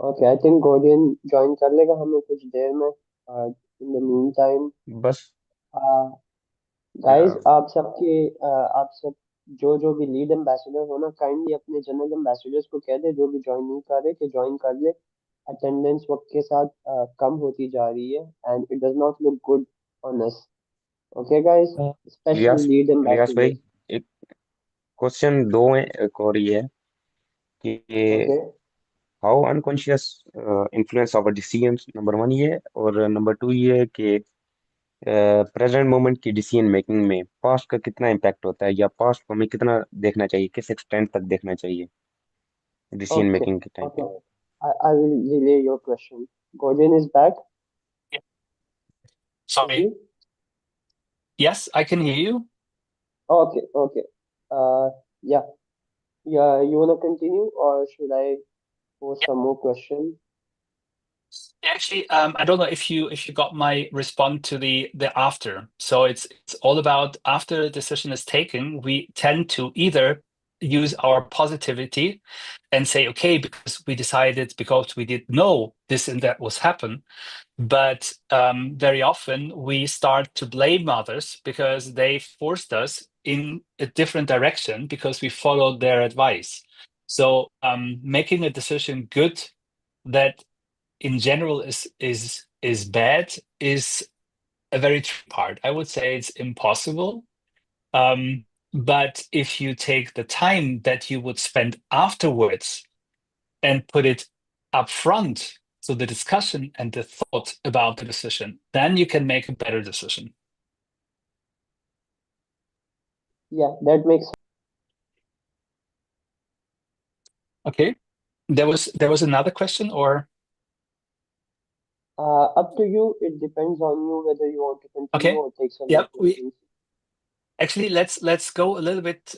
ओके, आई थिंक गोडियन ज्वाइन कर लेगा हमें कुछ देर में। इन द मीन टाइम बस गाइस, आप सब जो भी लीड एम्बेसडर हो ना, काइंडली अपने जनरल एम्बेसडर्स को कह दे, जो भी ज्वाइन नहीं कर रहे, कि ज्वाइन कर ले। अटेंडेंस वक्त के साथ कम होती जा रही है and it does not look good on us. Okay guys, specially lead alias भाई एम्बेसडर्स। एक क्वेश्चन 2 है, एक और ये है कि okay how unconscious influence our decisions, number one ये है। और नंबर टू ये है कि प्रेजेंट मोमेंट की डिसीजन मेकिंग में पास्ट का कितना इम्पैक्ट होता है, या पास्ट को हमें कितना देखना चाहिए, किस एक्सटेंट तक देखना चाहिए डिसीजन Okay, मेकिंग के टाइम पे। okay. I will relay your question. Godin is back. Sorry. Mhm. Yes, I can hear you. Okay, okay. Yeah, yeah. You wanna continue, or should I pose some more questions? Actually, I don't know if you got my response to the after. So it's all about after a decision is taken, we tend to either use our positivity and say, okay, because we decided, because we did know this and that was happen. But very often we start to blame others because they forced us in a different direction because we followed their advice. So making a decision good that in general is bad is a very tricky part. I would say it's impossible. But if you take the time that you would spend afterwards and put it up front to the discussion and the thought about the decision, then you can make a better decision. Yeah, that makes. Okay. There was another question, or Up to you. It depends on you whether you want to continue okay. or take some Yeah, more questions. actually let's go a little bit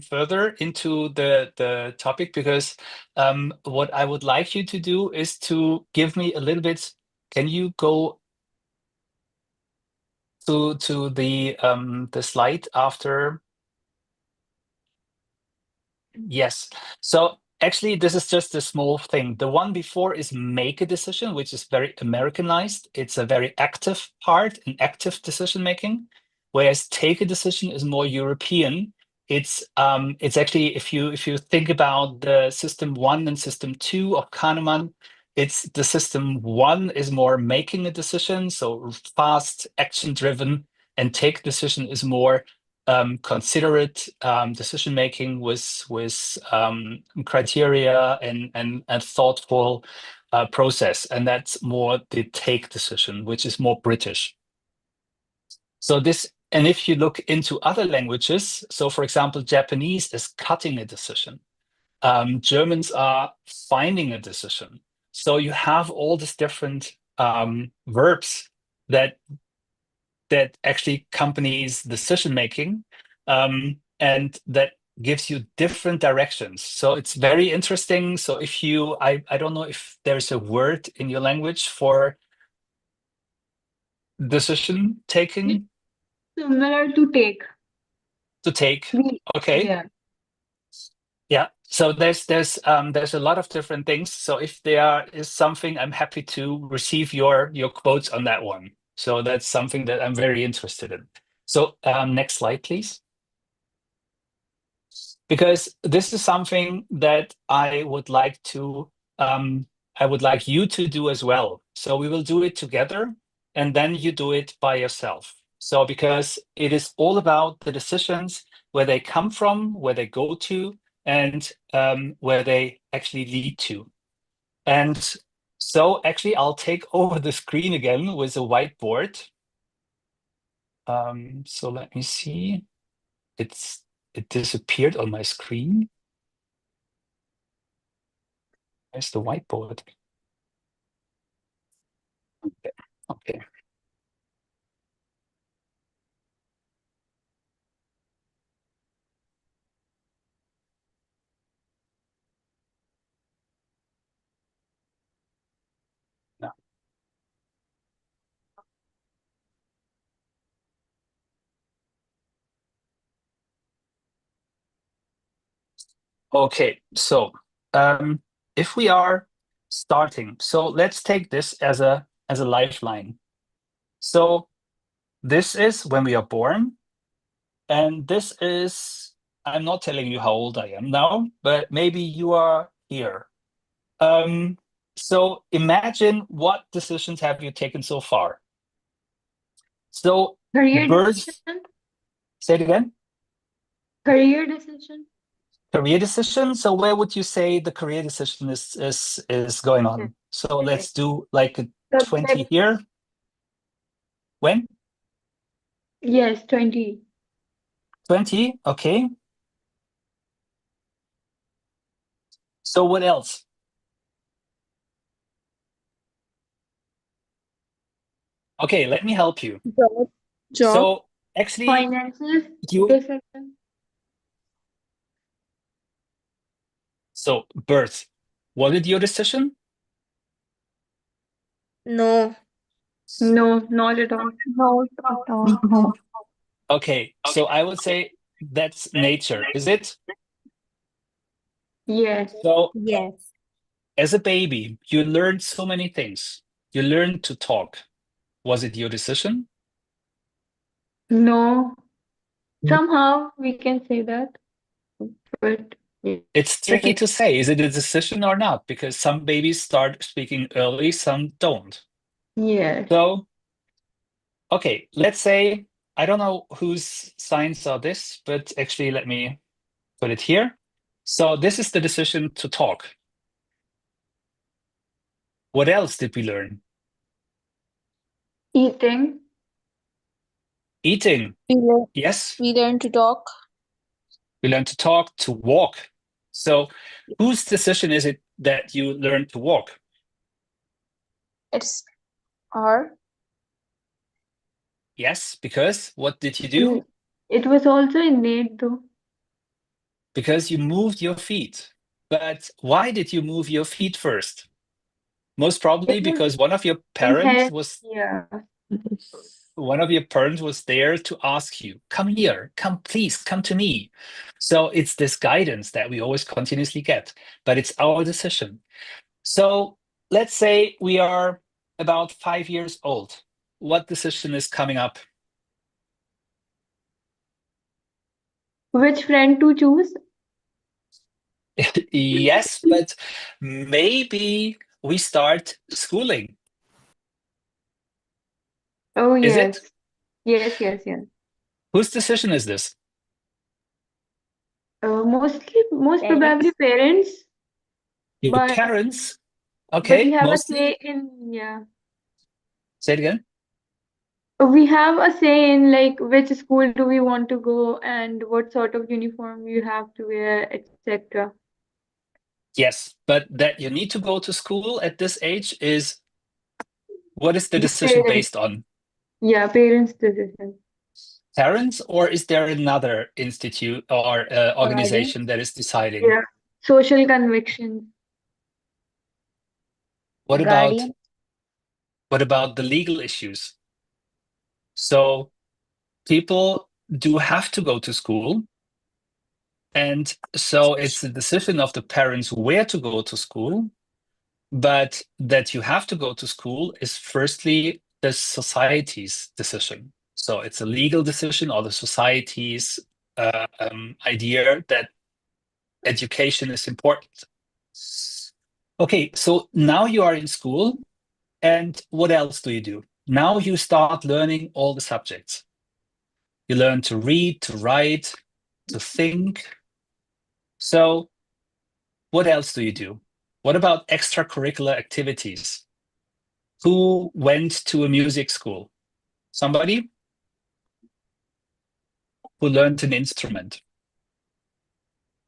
further into the topic, because what I would like you to do is to give me a little bit. Can you go to the slide after? Yes. So actually, this is just a small thing. The one before is make a decision, which is very Americanized. It's a very active part, an active decision making, whereas take a decision is more European. It's actually, if you think about the system 1 and system 2 of Kahneman, it's the system 1 is more making a decision, so fast, action driven, and take decision is more considerate decision making with criteria and thoughtful process, and that's more the take decision, which is more British. So this, and if you look into other languages, so for example, Japanese is cutting a decision. Germans are finding a decision. So you have all these different verbs that actually accompanies decision making, and that gives you different directions. So it's very interesting. So if you, I don't know if there's a word in your language for decision taking. Similar to take. To take. We- Okay. Yeah. Yeah. So there's a lot of different things. So if there is something, I'm happy to receive your quotes on that one. So that's something that I'm very interested in. So next slide, please. Because this is something that I would like you to do as well. So we will do it together, and then you do it by yourself. So because it is all about the decisions, where they come from, where they go to, and where they actually lead to. And so actually, I'll take over the screen again with a whiteboard. So let me see. It disappeared on my screen. Where's the whiteboard? Okay. Okay. No. Okay. So if we are starting, so let's take this as a lifeline. So this is when we are born, and this is, I'm not telling you how old I am now, but maybe you are here. So imagine, what decisions have you taken so far? So Career birth, decision. say it again. Career decision. Career decision. So where would you say the career decision is going on? So let's do like a 20 Subject. here. When? Yes, 20. 20, okay. So what else? Okay, let me help you. Job. So actually, Finances. you Decision. so birth. Was it your decision? No. No, not at all. Not at all. No. Okay, so I would say that's nature, is it? Yes. So Yes. as a baby, you learned so many things. You learned to talk. Was it your decision? No. Somehow we can say that, but It's tricky yes. to say, is it a decision or not? Because some babies start speaking early, some don't. Yes. So, okay, let's say, I don't know whose signs are this, but actually let me put it here. So this is the decision to talk. What else did we learn? Eating. Eating. We learn, Yes, we learn to talk. we learn to talk, to walk. So whose decision is it that you learn to walk? It's our. Yes, because what did you do? It was also innate though. Because you moved your feet. But why did you move your feet first? Most probably It was because one of your parents inherent. was Yeah. there to ask you, come here, come, please, come to me. So it's this guidance that we always continuously get, but it's our decision. So let's say we are about 5 years old. What decision is coming up? Which friend to choose? Yes, but maybe we start schooling. Oh Is yes. it? Yes. Whose decision is this? Most probably Parents. parents, Your but parents? we Okay, have a mostly. say in, yeah. Say it again. We have a say in like which school do we want to go and what sort of uniform you have to wear, etc. Yes, but that you need to go to school at this age is what is the The decision parents, based on? yeah, parents' decision. Parents, or is there another institute or Guardian. organization that is deciding? Yeah, social convictions. What about Guardian. the legal issues? So people do have to go to school, and so it's the decision of the parents where to go to school. But that you have to go to school is firstly the society's decision. So it's a legal decision or the society's idea that education is important. Okay, so now you are in school, and what else do you do? Now you start learning all the subjects. You learn to read, to write, to think. So what else do you do? What about extracurricular activities? Who went to a music school? Somebody who learned an instrument.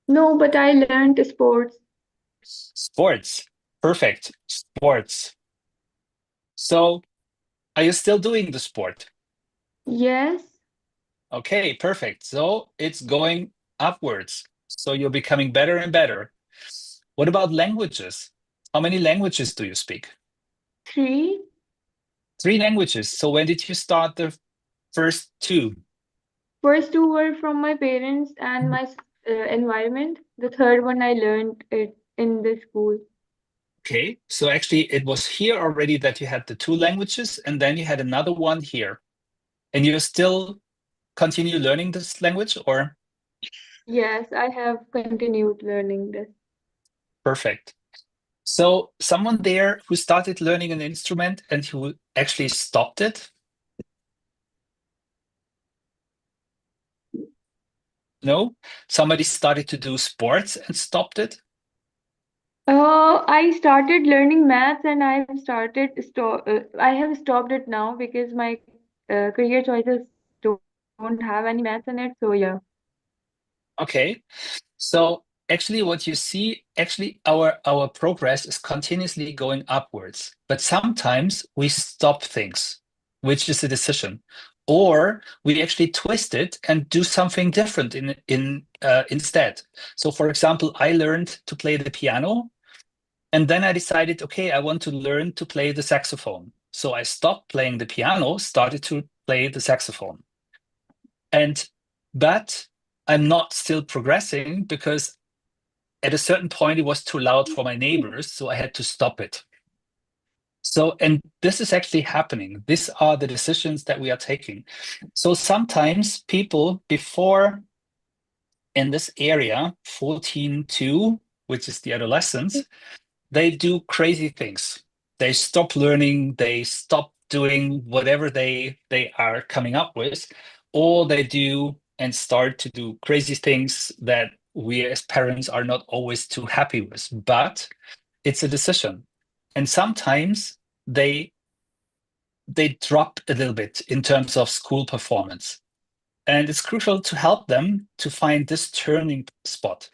No, but I learned sports. Sports. Perfect. Sports. So are you still doing the sport? Yes, Okay, perfect. So it's going upwards. So you're becoming better and better. What about languages? How many languages do you speak? 3. 3 languages. So when did you start the first 2? First 2 were from my parents and my environment. The third one I learned it in the school. Okay, so actually it was here already that you had the 2 languages, and then you had another one here. And you still continue learning this language, or? Yes, I have continued learning this. Perfect. So someone there who started learning an instrument and who actually stopped it? No? Somebody started to do sports and stopped it? I started learning maths and I have stopped it now because my career choices don't have any maths in it. So yeah. Okay. So actually what you see, actually our progress is continuously going upwards. But sometimes we stop things, which is a decision. Or we actually twist it and do something different instead. So for example, I learned to play the piano. And then I decided, okay, I want to learn to play the saxophone. So I stopped playing the piano, started to play the saxophone. But I'm not still progressing because at a certain point it was too loud for my neighbors, so I had to stop it. So, and this is actually happening. These are the decisions that we are taking. So sometimes people before in this area, 14 to, which is the adolescence, they do crazy things. They stop learning, they stop doing whatever they are coming up with, or they do and start to do crazy things that we as parents are not always too happy with. But it's a decision. And sometimes they drop a little bit in terms of school performance. And it's crucial to help them to find this turning spot,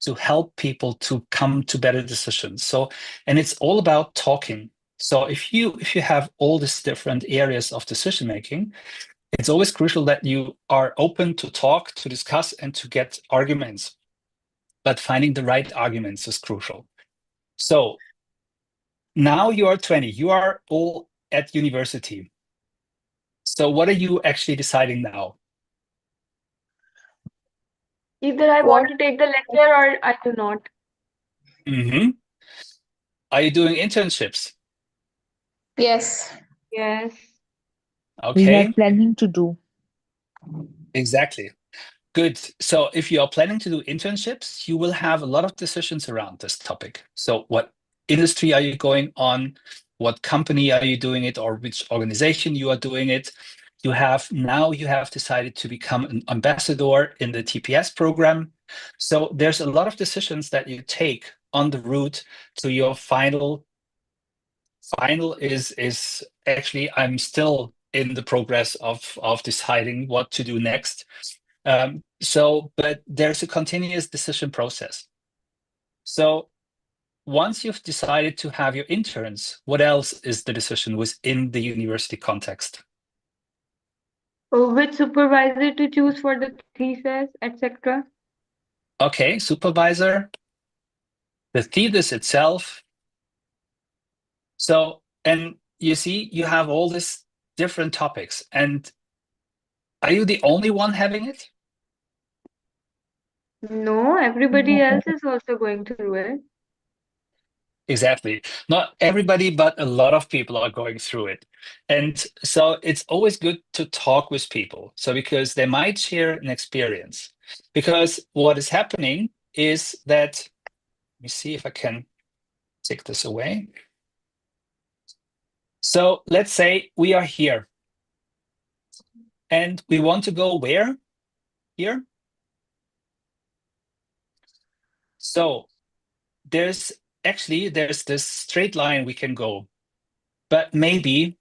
to help people to come to better decisions. So, and it's all about talking. So if you have all these different areas of decision making, it's always crucial that you are open to talk, to discuss, and to get arguments. But finding the right arguments is crucial. So now you are 20, you are all at university. So what are you actually deciding now? Either I want to take the lecture or I do not. Mm-hmm. Are you doing internships? Yes. Yes. We are Okay, planning to do. exactly. Good. So if you are planning to do internships, you will have a lot of decisions around this topic. So what industry are you going on? What company are you doing it, or which organization you are doing it? You have decided to become an ambassador in the TPS program. So there's a lot of decisions that you take on the route to your final is actually, I'm still in the progress of deciding what to do next. But there's a continuous decision process. So once you've decided to have your interns, what else is the decision within the university context? Which supervisor to choose for the thesis, etc. Okay, supervisor, the thesis itself. So, and you see, you have all these different topics. And are you the only one having it? No, everybody else is also going through it. Exactly. Not everybody, but a lot of people are going through it. And so it's always good to talk with people. So because they might share an experience. Because what is happening is that, let me see if I can take this away. So let's say we are here and we want to go where? Here. So there's this straight line we can go, but maybe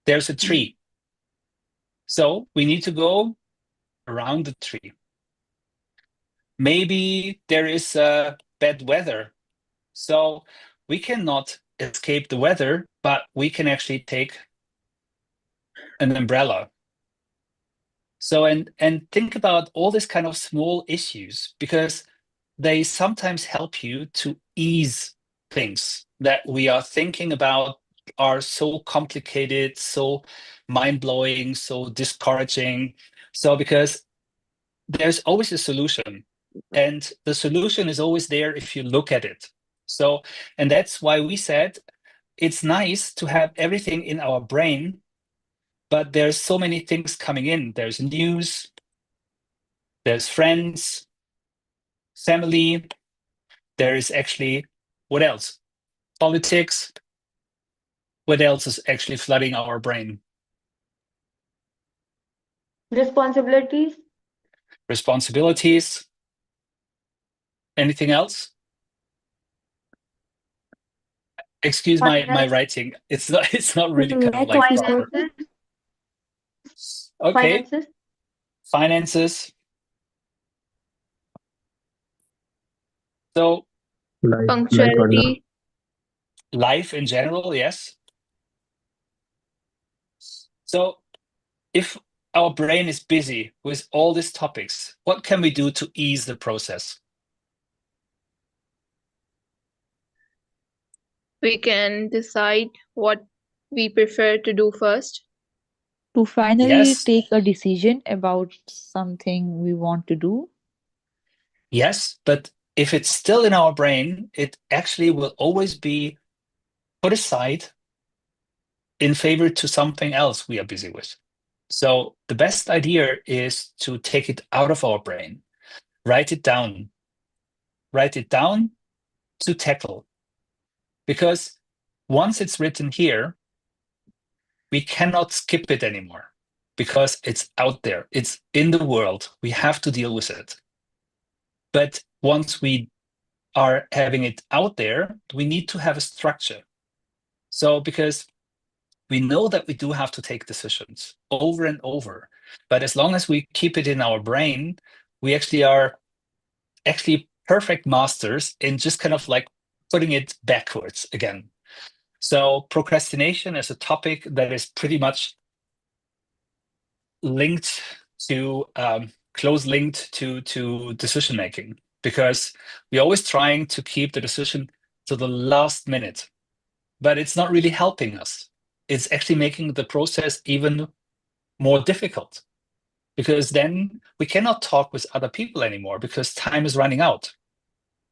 there's a tree. So we need to go around the tree. Maybe there is bad weather. So we cannot escape the weather, but we can actually take an umbrella. So, and think about all these kind of small issues, because they sometimes help you to ease things that we are thinking about are so complicated, so mind-blowing, so discouraging. So because there's always a solution, and the solution is always there if you look at it. So, and that's why we said it's nice to have everything in our brain, but there's so many things coming in. There's news, there's friends, family, there is actually, what else? Politics. What else is actually flooding our brain? Responsibilities. responsibilities. Anything else? Excuse my writing. It's not really kind of like proper. Okay. Finances. So Punctuality. Life in general, yes. So if our brain is busy with all these topics, what can we do to ease the process? We can decide what we prefer to do first. To finally Yes. take a decision about something we want to do. Yes, but if it's still in our brain, it actually will always be put aside in favor to something else we are busy with. So the best idea is to take it out of our brain, write it down to tackle. Because once it's written here, we cannot skip it anymore because it's out there, it's in the world, we have to deal with it. But once we are having it out there, we need to have a structure. So because we know that we do have to take decisions over and over, but as long as we keep it in our brain, we actually are perfect masters in just kind of like putting it backwards again. So procrastination is a topic that is pretty much linked to close linked to decision making, because we're always trying to keep the decision to the last minute, but it's not really helping us. It's actually making the process even more difficult, because then we cannot talk with other people anymore because time is running out.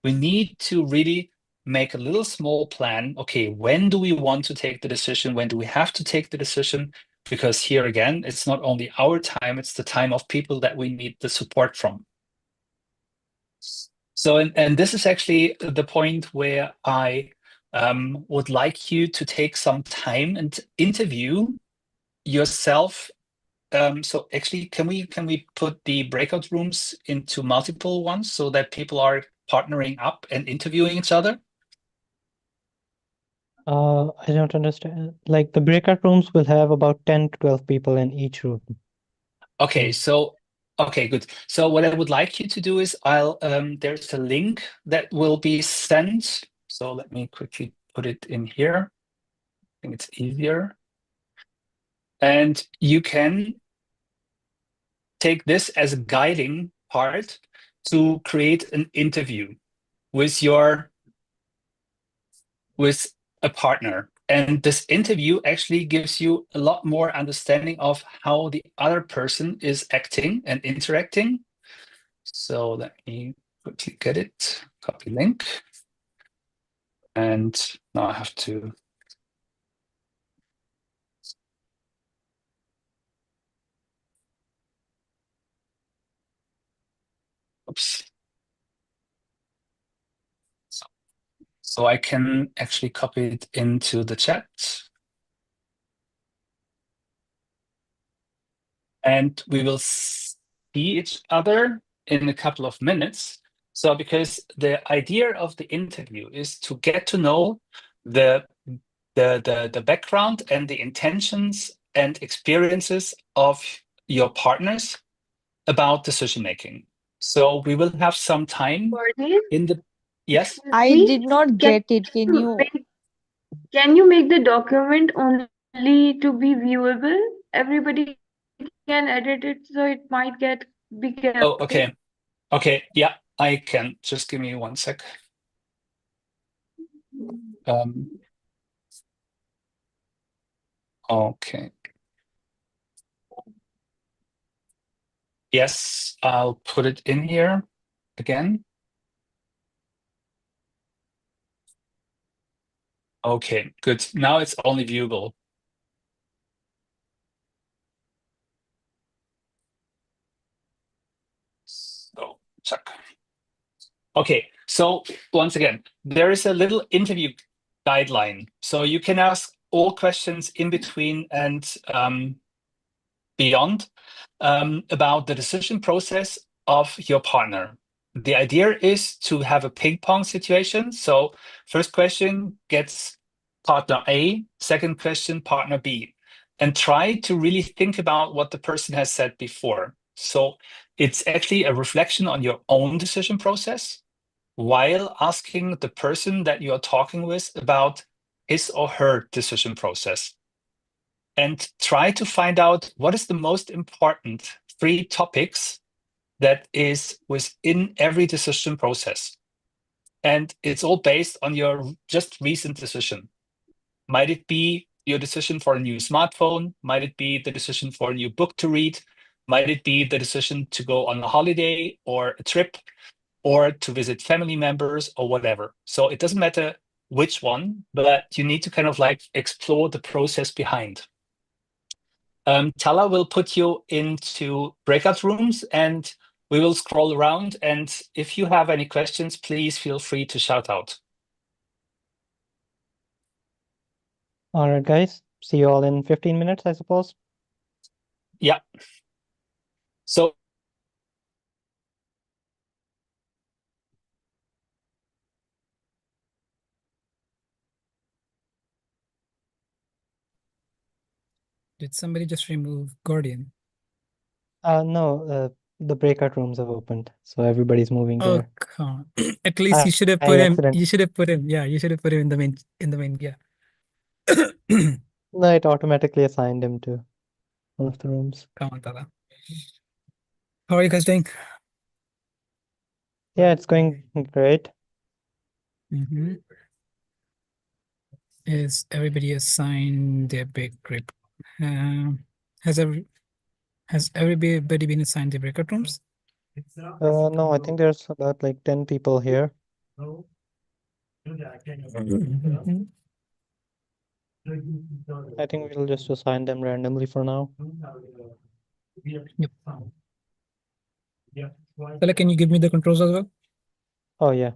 We need to really make a little small plan. Okay, when do we want to take the decision? When do we have to take the decision? Because here again, it's not only our time, it's the time of people that we need the support from. So, and this is actually the point where I would like you to take some time and interview yourself. So actually, can we put the breakout rooms into multiple ones so that people are partnering up and interviewing each other? I don't understand. Like the breakout rooms will have about 10 to 12 people in each room. Okay, so okay, good. So what I would like you to do is there's a link that will be sent. So let me quickly put it in here. I think it's easier. And you can take this as a guiding part to create an interview with a partner. And this interview actually gives you a lot more understanding of how the other person is acting and interacting. So let me quickly get it, copy link. And now I have to, oops. So I can actually copy it into the chat. And we will see each other in a couple of minutes. So because the idea of the interview is to get to know the background and the intentions and experiences of your partners about decision making. So we will have some time in the yes. I did not get it. Can you make the document only to be viewable? Everybody can edit it, so it might be chaotic. Oh, okay. Okay, yeah, I can. Just give me 1 sec. Okay. Yes, I'll put it in here again. Okay, good. Now it's only viewable. So check. Okay, so once again, there is a little interview guideline. So you can ask all questions in between and beyond about the decision process of your partner. The idea is to have a ping pong situation. So first question gets partner A, second question, partner B, and try to really think about what the person has said before. So it's actually a reflection on your own decision process while asking the person that you are talking with about his or her decision process. And try to find out what is the most important 3 topics that is within every decision process. And it's all based on your just recent decision. Might it be your decision for a new smartphone? Might it be the decision for a new book to read? Might it be the decision to go on a holiday or a trip or to visit family members or whatever? So it doesn't matter which one, but you need to kind of like explore the process behind. Tala will put you into breakout rooms and we will scroll around. And if you have any questions, please feel free to shout out. All right, guys. See you all in 15 minutes, I suppose. Yeah. So Did somebody just remove Guardian? No, the breakout rooms have opened, so everybody's moving Oh, there. come on. At least you should have put him. You should have put him. Yeah, you should have put him in the main. Yeah. No, it automatically assigned him to one of the rooms. Come on, Tala. How are you guys doing? Yeah, it's going great. Mm-hmm. Is everybody assigned their big group? Has everybody been assigned their breakout rooms? No, I think there's about like 10 people here. Mhm. I think we'll just assign them randomly for now. Yep. Tala, can you give me the controls as well? Oh, yeah.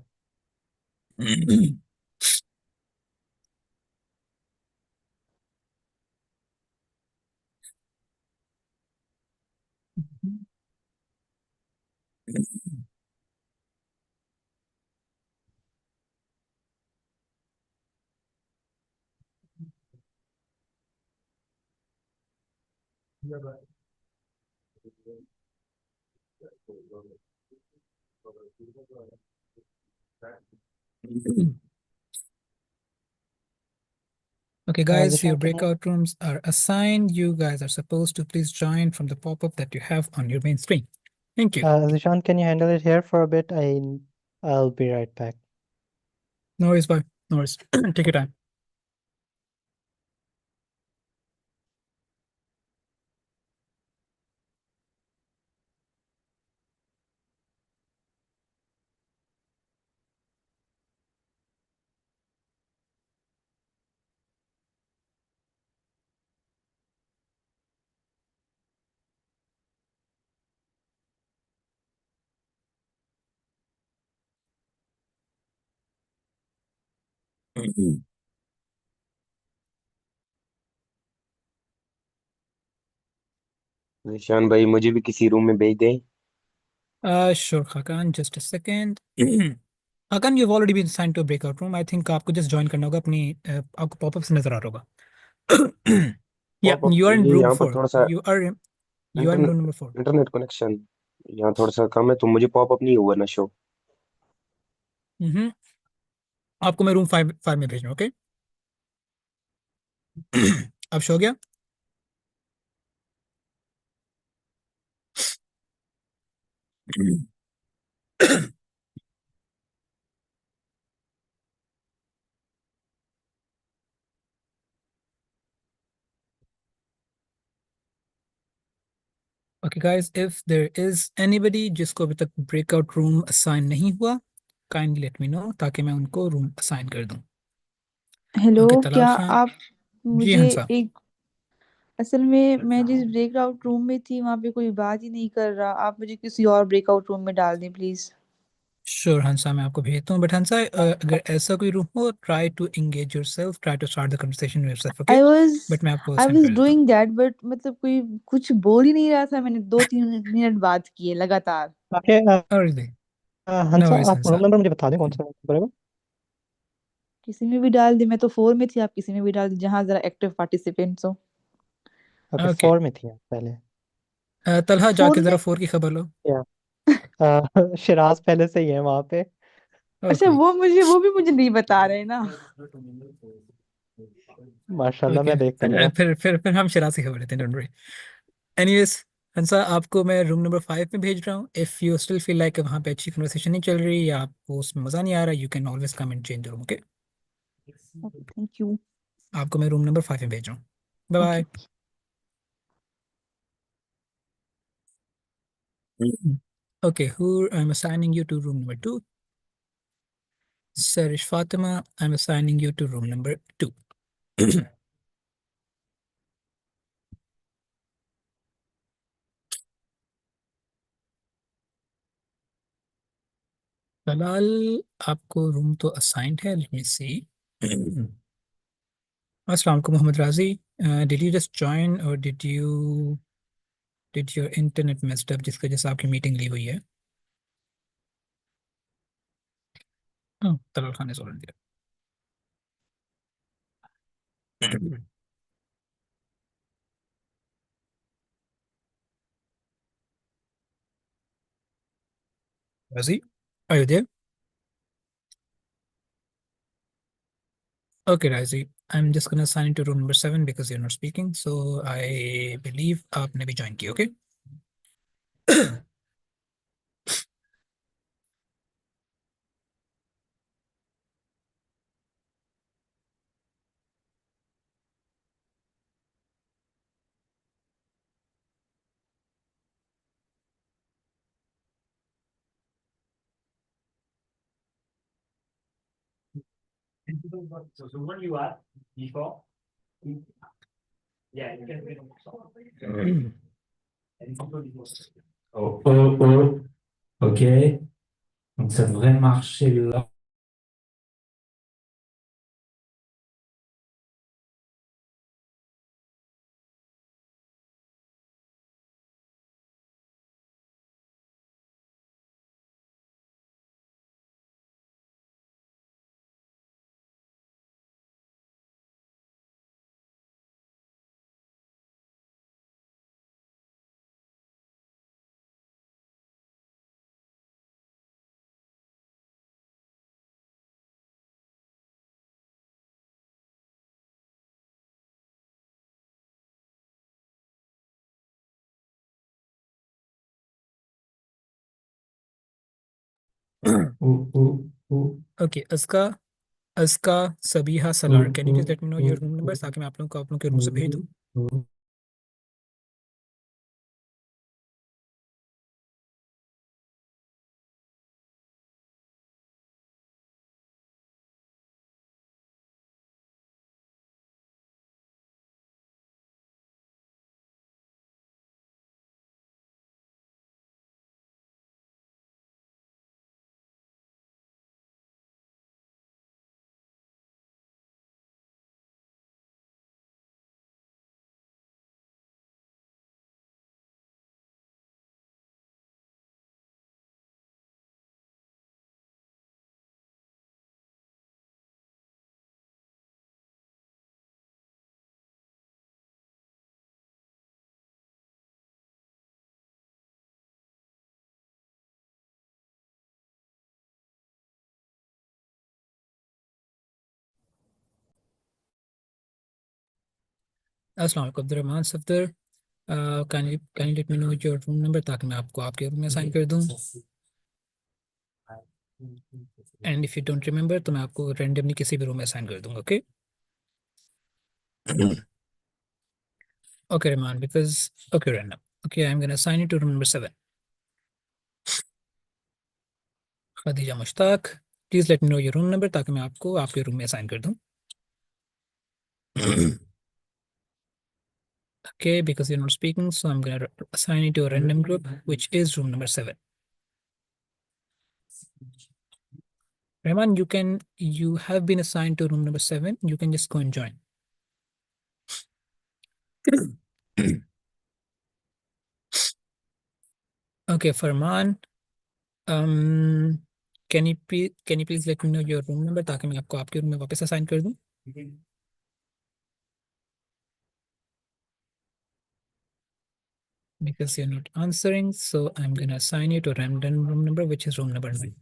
Okay, guys, Zishan, your can you- breakout rooms are assigned. You guys are supposed to please join from the pop-up that you have on your main screen. Thank you. Zishan, can you handle it here for a bit? I'll be right back. No worries, bye. No worries. Take your time. निशान भाई मुझे भी किसी room में भेज दें। Sure, Hakan, just a second. Hakan, you've already been assigned to a breakout room. I think आपको just join करना होगा अपनी आपको pop-up से नजर आ रहा होगा. Yeah, popup you are in ये room यहाँ पर 4. थोड़ा सा You are in room number 4. Internet connection यहाँ थोड़ा सा कम है तो मुझे पॉपअप नहीं हुआ ना शो। हम्म आपको मैं रूम 5 में भेज रहा हूँ. ओके. अब शो हो गया. Okay, guys, if there is anybody जिसको अभी तक breakout room assign नहीं हुआ, kindly let me know ताकि मैं उनको room assign कर दूं. हेलो, Okay, तलाल क्या खान. आप जी मुझे हंसा. असल में मैं जिस ब्रेकआउट रूम में थी वहाँ पे कोई बात ही नहीं कर रहा. आप मुझे किसी और ब्रेकआउट रूम में डाल दें प्लीज. श्योर हंसा, मैं आपको भेजता हूँ। बट हंसा, अगर ऐसा कोई रूम हो, try to engage yourself, try to start the conversation yourself, okay? But मैं आपको I सेंड was कर देता हूँ। doing that, but मतलब कोई कुछ बोल ही नहीं रहा था। मैंने 2-3 मिनट बात किए लगातार। ओके और दे नो हंसा, वरीज आप हंसा। रूम नंबर मुझे बता दें कौन सा नंबर है? किसी में भी डाल दी, मैं तो 4 में थी, आप किसी में भी डाल दी जहाँ जरा एक्टिव पार्टिसिपेंट्स हो। ओके, ओके 4 में थी आप पहले। तलहा, 4 जाके में? जरा 4 की खबर लो। या शिराज पहले से ही है वहां पे। अच्छा, ओके वो भी मुझे नहीं बता रहे ना। माशाल्लाह, ओके, मैं देख तो लिया। फिर हम शिराज की खबर लेते हैं, डोंट वरी। एनीवेज हंसा, आपको मैं रूम नंबर 5 में भेज रहा हूँ। If you still feel like वहाँ पे अच्छी कन्वर्सेशन नहीं चल रही या आपको उसमें मज़ा नहीं आ रहा, you can always come and change the room, okay? Thank you. आपको मैं रूम नंबर 5 में भेज रहा हूँ। Bye okay. Bye. Okay, who I'm assigning you to room number 2. Sarish Fatima, I'm assigning you to room number 2. फिलहाल आपको room तो assigned है, लेट मी सी। अस्सलाम वालेकुम मोहम्मद राजी, डिड यू जस्ट जॉइन और did your internet messed up जिसकी वजह से आपकी मीटिंग ली हुई है? तलल खान ने सोलन दिया। राजी, are you there? Okay, Razi, I'm just gonna assign it to room number 7 because you're not speaking. So I believe आपने भी join की, okay? So where you at before? Yeah, you can read Oh, oh, oh, ok. Donc ça devrait marcher là. Oh, oh, oh, Okay, Aska, Sabiha, Salar, can you just let me know your room numbers ताकि मैं आप लोगों को आप लोगों के room से भेज दूँ? oh. अस्सलाम वालेकुम Abdurrahman Safdar, can you let me know your room number ताकि मैं आपको आपके रूम में असाइन कर दूँ? And if you don't remember तो मैं आपको randomly किसी भी रूम में असाइन कर दूँगा, okay? Okay, Rahman, because okay, random. Okay, I'm gonna assign you to room number 7. Khadija Mushtaq, please let me know your room number ताकि मैं आपको आपके रूम में असाइन कर दूँ. Okay, because you're not speaking, so I'm gonna assign you to a random group, which is room number 7. Rahman, you have been assigned to room number 7. You can just go and join. Okay, Farman. Can you please let me know your room number ताकि मैं आपको आपके room में वापस assign कर दूं? Because you're not answering, so I'm gonna assign you to random room number, which is room number 9.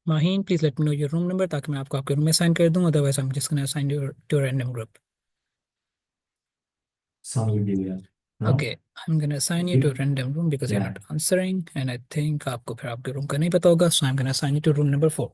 Maheen, please let me know your room number ताकि मैं आपको आपके रूम में assign कर दूं. Otherwise, I'm just gonna assign you to a random group. Okay, I'm gonna assign you to a random room because you're not answering, and I think आपको फिर आपके room का नहीं पता होगा, so I'm gonna assign you to room number 4.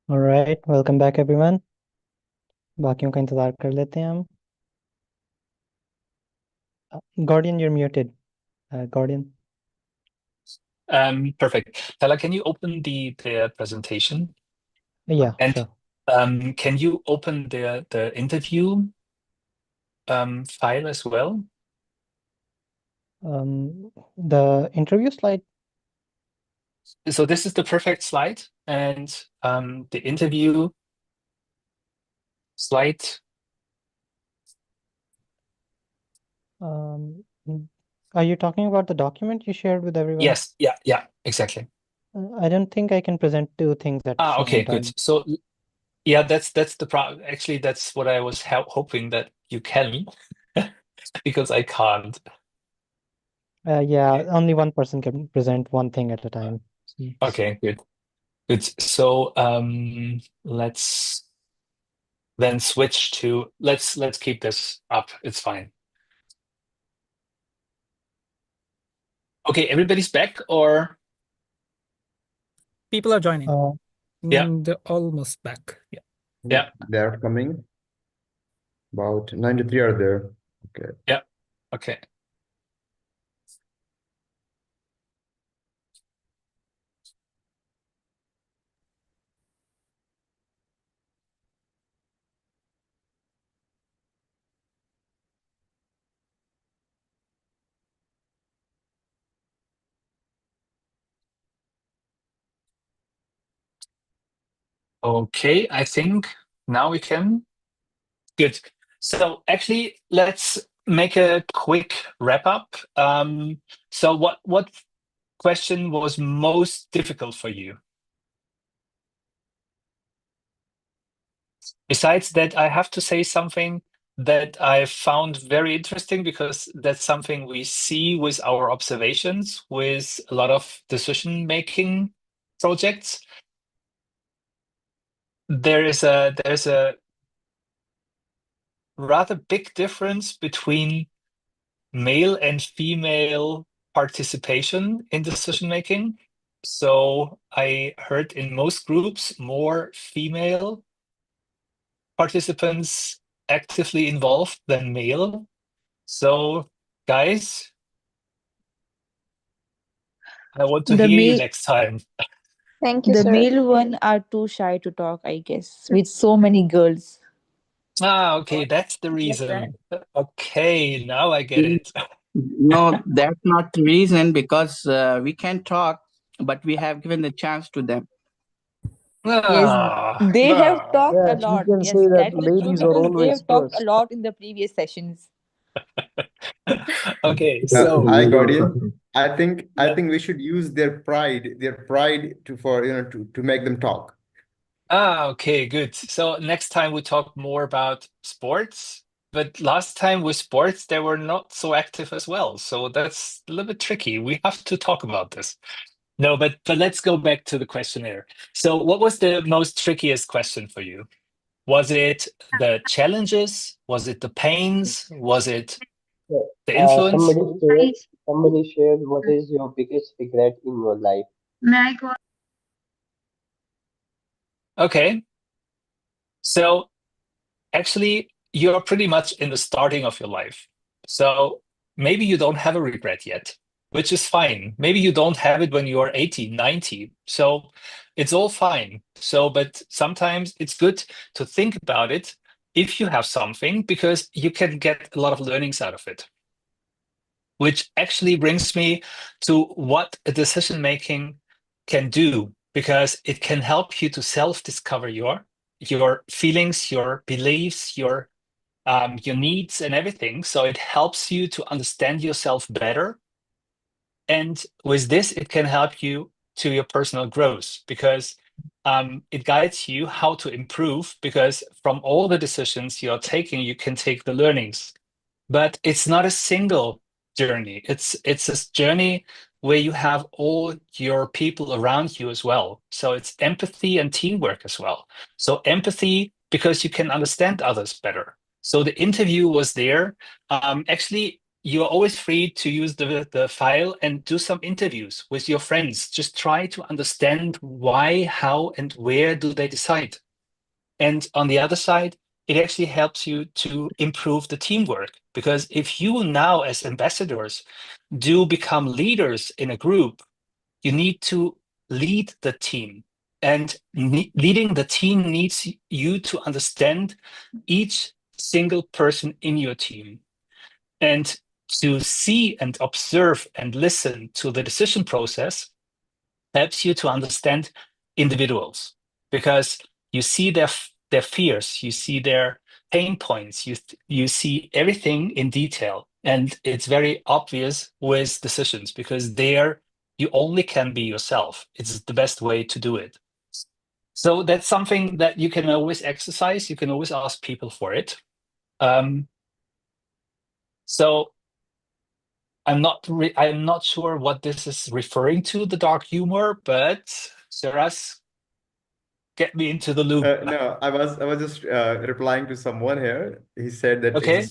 All right, welcome back everyone. बाकियों का इंतजार कर लेते हैं हम. Guardian, you're muted. Guardian. Perfect. Tala, can you open the presentation? Yeah, And sure. can you open the interview file as well? The interview slide. So this is the perfect slide, and the interview slide. Are you talking about the document you shared with everyone? Yes, yeah, exactly. I don't think I can present two things at the Okay, same time. good. So yeah, that's the problem. Actually, that's what I was hoping that you can, because I can't. Yeah, only one person can present one thing at a time. Okay, good. So let's then switch to let's keep this up. It's fine. Okay, everybody's back, or People are joining. yeah, They're almost back. yeah, They're coming. About 93 are there. Okay. yeah. Okay. Okay, I think now we can. Good. So actually, let's make a quick wrap up. So what question was most difficult for you? Besides that, I have to say something that I found very interesting, because that's something we see with our observations with a lot of decision-making projects. There's a rather big difference between male and female participation in decision making. So I heard in most groups more female participants actively involved than male. So guys, I want to The hear you male next time. Thank you, the sir. male one are too shy to talk, I guess, with so many girls. Okay, that's the reason. Okay, now I get it. No, that's not the reason, because we can talk, but we have given the chance to them. Yes, they have talked a Yes, you lot. can Yes, say that that is true ladies are because they always have talked a first. lot in the previous sessions. Okay, so I Guardian, I think we should use their pride to for to make them talk. Okay, good. So next time we talk more about sports, but last time with sports, they were not so active as well. So that's a little bit tricky. We have to talk about this. No, but let's go back to the questionnaire. So what was the most trickiest question for you? Was it the challenges? Was it the pains? Was it the influence? Somebody shared what is your biggest regret in your life. May I go? Okay. So actually, you're pretty much in the starting of your life. So maybe you don't have a regret yet, which is fine. Maybe you don't have it when you're 80, 90. So it's all fine. So, but sometimes it's good to think about it if you have something, because you can get a lot of learnings out of it. Which actually brings me to what a decision making can do, because it can help you to self-discover your feelings, your beliefs, your needs and everything. So it helps you to understand yourself better. And with this, it can help you to your personal growth, because it guides you how to improve, because from all the decisions you're taking, you can take the learnings. But it's not a single journey. It's a journey where you have all your people around you as well. So it's empathy and teamwork as well. So empathy, because you can understand others better. So the interview was there. Actually, you are always free to use the file and do some interviews with your friends. Just try to understand why, how, and where do they decide. And on the other side, it actually helps you to improve the teamwork. Because if you now, as ambassadors, do become leaders in a group, you need to lead the team. And leading the team needs you to understand each single person in your team and to see and observe and listen to the decision process helps you to understand individuals, because you see their fears, you see their pain points, you see everything in detail, and it's very obvious with decisions because there you only can be yourself. It's the best way to do it. So that's something that you can always exercise. You can always ask people for it. So I'm not sure what this is referring to, the dark humor, but Shiraz, get me into the loop. No, I was just replying to someone here. He said that Okay.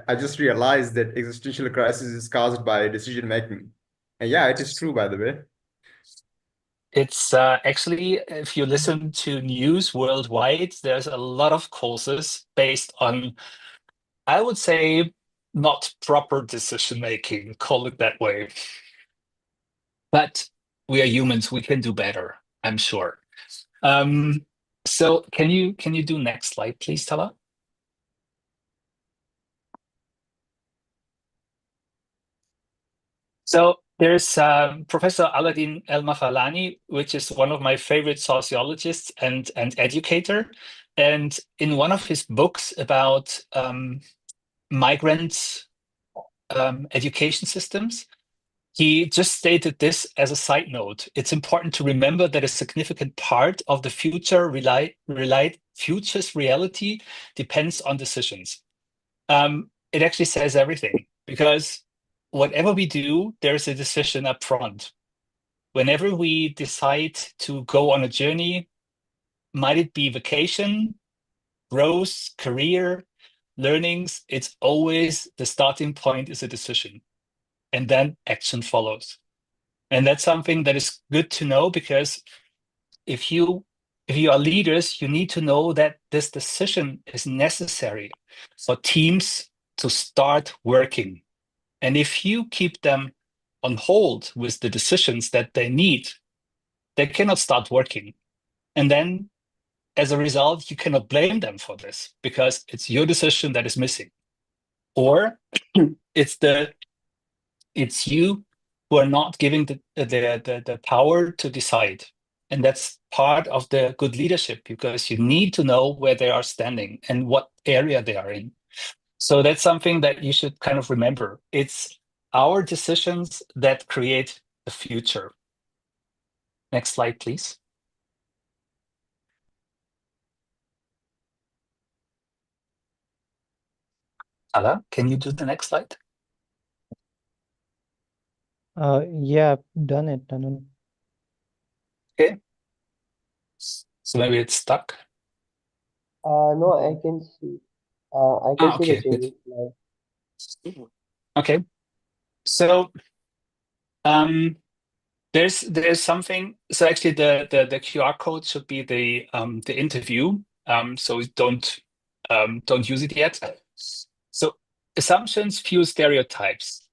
I just realized that existential crisis is caused by decision making. And yeah, it is true, by the way. It's actually, if you listen to news worldwide, there's a lot of causes based on, I would say, not proper decision making, call it that way. But we are humans, we can do better, I'm sure. So can you do next slide, please, Tala? So there's Professor Aladdin El-Mafalani, which is one of my favorite sociologists and educator. And in one of his books about migrant education systems, he just stated this as a side note. It's important to remember that a significant part of the future's reality depends on decisions. It actually says everything, because whatever we do, there's a decision up front. Whenever we decide to go on a journey, might it be vacation, growth, career, learnings, it's always the starting point is a decision, and then action follows. And that's something that is good to know, because if you are leaders, you need to know that this decision is necessary for teams to start working. And if you keep them on hold with the decisions that they need, they cannot start working. And then as a result, you cannot blame them for this, because it's your decision that is missing. Or it's you who are not giving the power to decide. And that's part of the good leadership, because you need to know where they are standing and what area they are in. So that's something that you should kind of remember. It's our decisions that create the future. Next slide, please. Ala, can you do the next slide? Yeah, done it. Okay. So maybe it's stuck. No, I can see. I can see the Okay, good. changes. Okay. So there's something. So actually, the QR code should be the interview. So don't use it yet. So assumptions fuel stereotypes,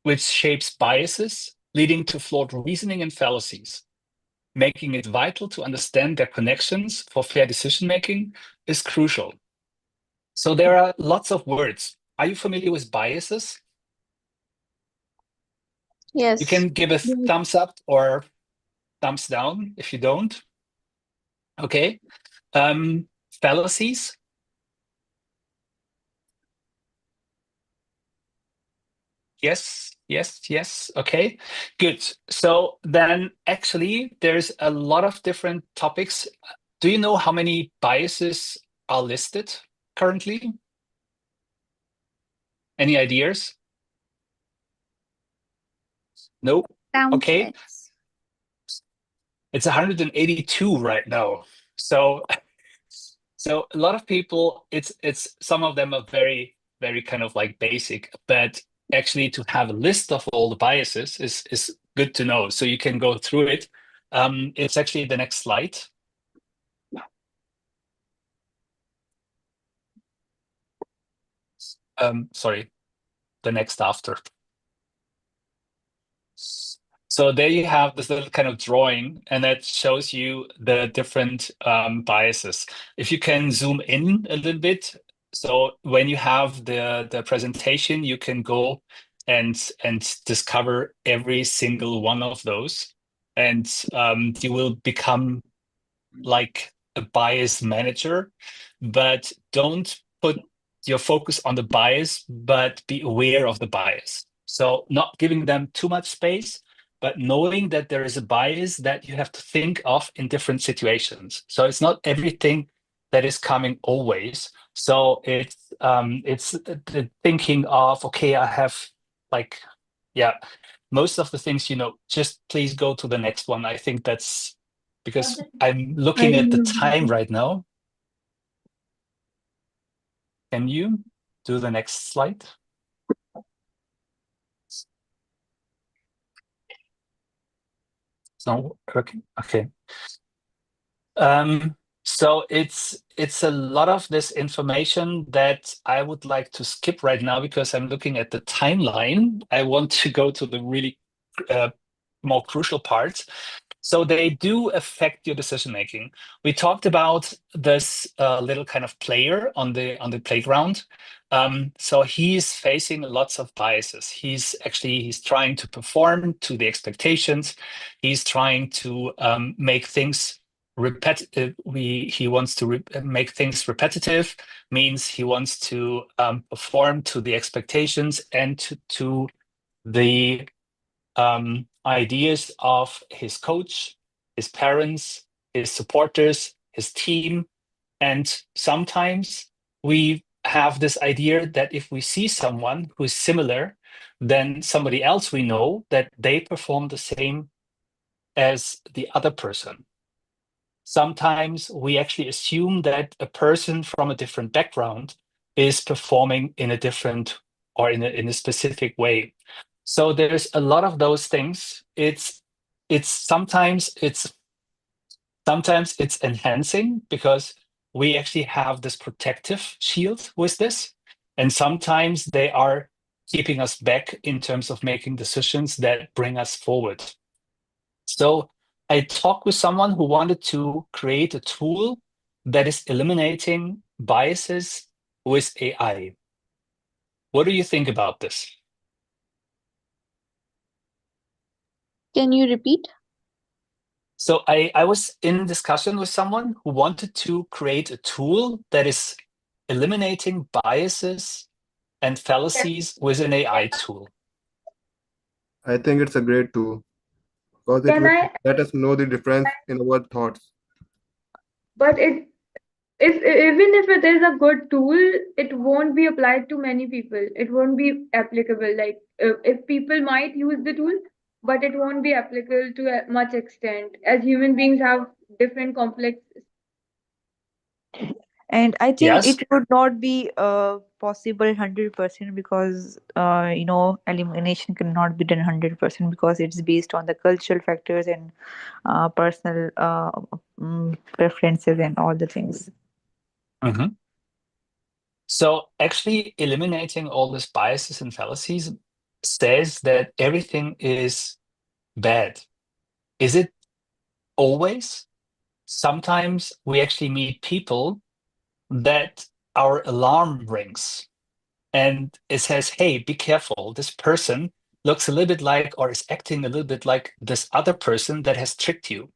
which shapes biases, leading to flawed reasoning and fallacies. Making it vital to understand their connections for fair decision making is crucial. So there are lots of words. Are you familiar with biases? Yes. You can give a thumbs up or thumbs down if you don't. Okay. Fallacies. Yes, yes, yes. Okay, good. So then actually there's a lot of different topics. Do you know how many biases are listed currently? Any ideas? No? Okay. It's 182 right now. So a lot of people, it's some of them are very, very kind of like basic, but actually to have a list of all the biases is good to know. So you can go through it. It's actually the next slide. Sorry, the next after. So there you have this little kind of drawing, and that shows you the different biases. If you can zoom in a little bit, so when you have the presentation, you can go and discover every single one of those, and you will become like a bias manager. But don't put your focus on the bias, but be aware of the bias. So not giving them too much space, but knowing that there is a bias that you have to think of in different situations. So it's not everything that is coming always. So it's the thinking of, okay, I have like, yeah, most of the things, just please go to the next one. I think that's because I'm looking at the time right now. Can you do the next slide? It's not working. Okay. So it's a lot of this information that I would like to skip right now because I'm looking at the timeline. I want to go to the really more crucial parts. So they do affect your decision making. We talked about this little kind of player on the playground. So he's facing lots of biases. He's trying to perform to the expectations. He's trying to make things repetitive. He wants to make things repetitive. Means he wants to perform to the expectations and to the ideas of his coach, his parents, his supporters, his team. And sometimes we have this idea that if we see someone who is similar, then somebody else we know that they perform the same as the other person. Sometimes we actually assume that a person from a different background is performing in a different or in a specific way. So there's a lot of those things. Sometimes it's enhancing because we actually have this protective shield with this, and sometimes they are keeping us back in terms of making decisions that bring us forward. So I talked with someone who wanted to create a tool that is eliminating biases with AI. What do you think about this? Can you repeat? So I was in discussion with someone who wanted to create a tool that is eliminating biases and fallacies with an AI tool. I think it's a great tool because it Can will I? let us know the difference in our thoughts. But if even if it is a good tool, it won't be applied to many people. It won't be applicable. Like if people might use the tool, but it won't be applicable to a much extent, as human beings have different complex. And I think Yes. it would not be possible 100% because elimination cannot be done 100% because it's based on the cultural factors and personal preferences and all the things. Mm-hmm. So actually eliminating all these biases and fallacies says that everything is bad. Is it always? Sometimes we actually meet people that our alarm rings and it says, hey, be careful. This person looks a little bit like or is acting a little bit like this other person that has tricked you.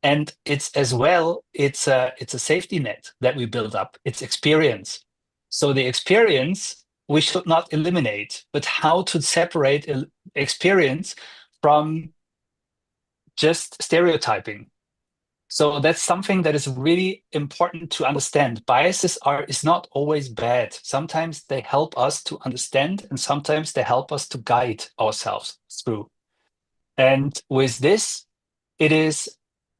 And it's as well, it's a safety net that we build up. It's experience. So the experience we should not eliminate, but how to separate experience from just stereotyping. So that's something that is really important to understand. Biases is not always bad. Sometimes they help us to understand, and sometimes they help us to guide ourselves through. And with this, it is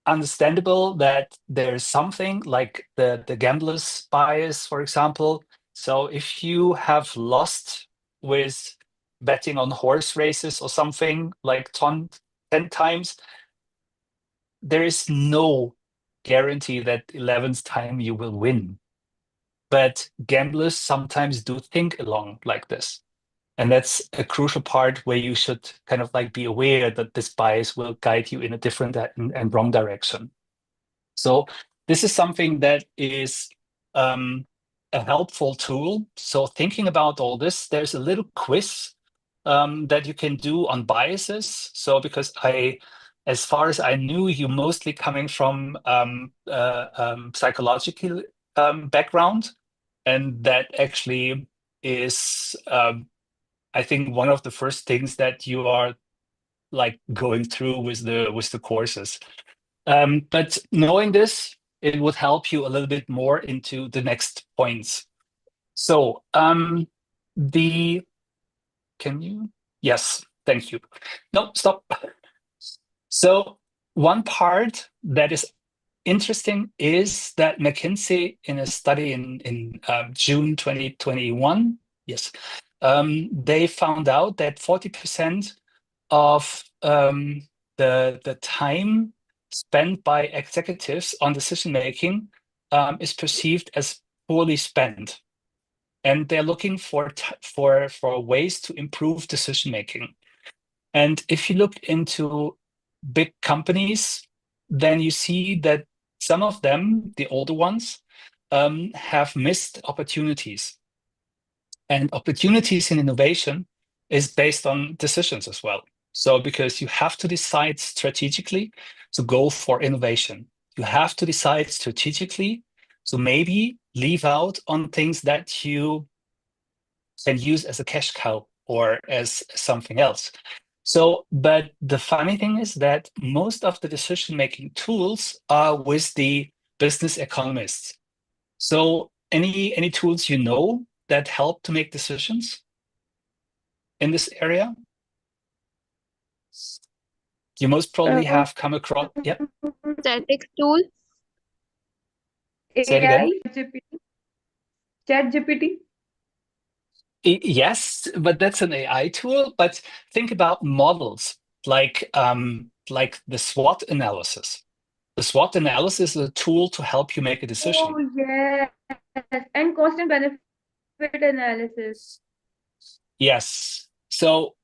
understandable that there's something like the gambler's bias, for example. So if you have lost with betting on horse races or something like 10 times, there is no guarantee that 11th time you will win. But gamblers sometimes do think along like this. And that's a crucial part where you should kind of like be aware that this bias will guide you in a different and wrong direction. So this is something that is a helpful tool. So thinking about all this, there's a little quiz that you can do on biases. So because as far as I knew, you mostly coming from psychological background, and that actually is, I think, one of the first things that you are like going through with the courses. But knowing this, it would help you a little bit more into the next points. So yes, thank you. No, stop. So one part that is interesting is that McKinsey, in a study in June 2021, yes, they found out that 40% of the time spent by executives on decision making is perceived as poorly spent, and they're looking for ways to improve decision making. And if you look into big companies, then you see that some of them, the older ones, have missed opportunities. And opportunities in innovation is based on decisions as well. So because you have to decide strategically to go for innovation, you have to decide strategically to maybe leave out on things that you can use as a cash cow or as something else. So, but the funny thing is that most of the decision-making tools are with the business economists. So any tools you know that help to make decisions in this area? You most probably have come across, yeah. Statistics tool. Say it again. ChatGPT. Yes, but that's an AI tool. But think about models like the SWOT analysis. The SWOT analysis is a tool to help you make a decision. Oh, yes. And cost and benefit analysis. Yes. So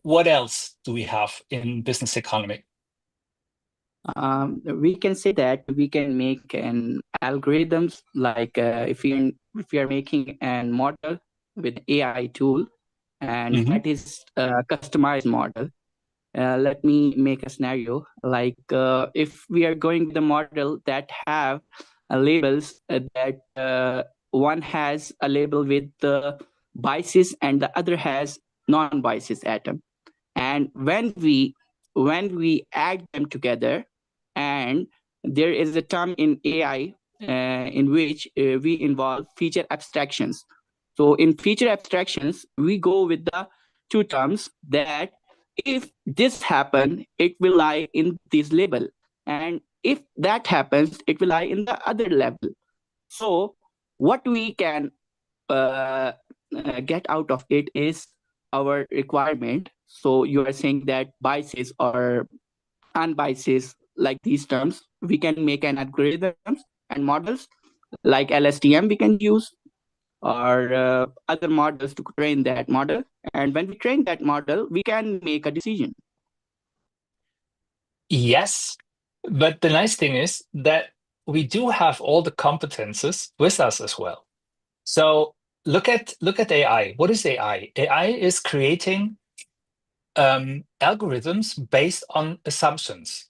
what else do we have in business economy? We can say that we can make an algorithms like if we are making a model with AI tool, and that is a customized model. Let me make a scenario like if we are going with the model that have labels that one has a label with the biases and the other has non-biases atom, and when we add them together, and there is a term in AI in which we involve feature abstractions. So in feature abstractions, we go with the two terms that if this happen, it will lie in this label, and if that happens, it will lie in the other level. So what we can get out of it is our requirement. So you are saying that biases or unbiases, like these terms, we can make an algorithms and models like LSTM we can use, or other models to train that model. And when we train that model, we can make a decision. Yes, but the nice thing is that we do have all the competences with us as well. So look at AI. What is AI? AI is creating algorithms based on assumptions.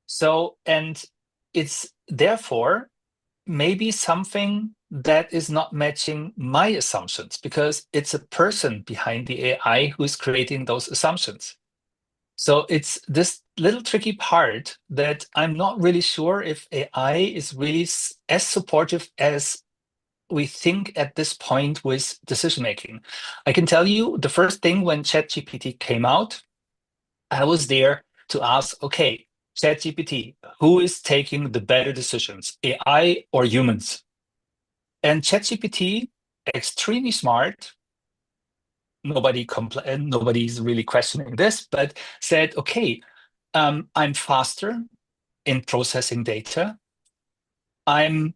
So, and it's therefore maybe something that is not matching my assumptions because it's a person behind the AI who is creating those assumptions. So it's this little tricky part that I'm not really sure if AI is really as supportive as we think at this point with decision making. I can tell you the first thing when ChatGPT came out, I was there to ask, okay, ChatGPT, who is taking the better decisions, AI or humans? And ChatGPT, extremely smart, nobody's really questioning this, but said, okay, I'm faster in processing data. I'm,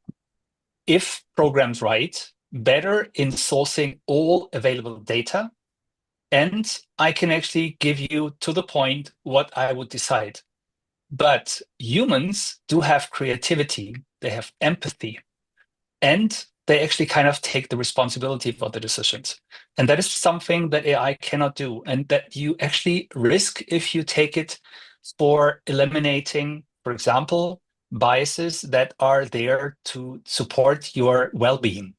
if programmed right, better in sourcing all available data. And I can actually give you to the point what I would decide. But humans do have creativity, they have empathy, and they actually kind of take the responsibility for the decisions. And that is something that AI cannot do, and that you actually risk if you take it for eliminating, for example, biases that are there to support your well-being.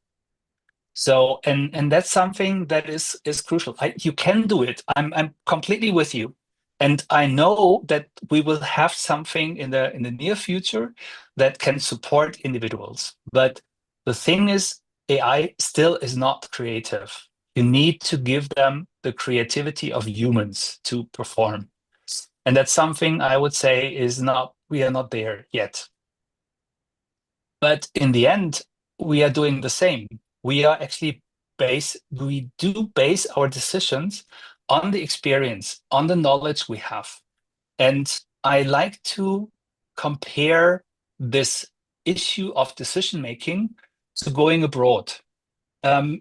So, and that's something that is crucial. You can do it. I'm completely with you, and I know that we will have something in the near future that can support individuals. But the thing is, AI still is not creative. You need to give them the creativity of humans to perform, and that's something I would say is not. We are not there yet. But in the end, we are doing the same. We are actually we do base our decisions on the experience, on the knowledge we have. And I like to compare this issue of decision making to going abroad.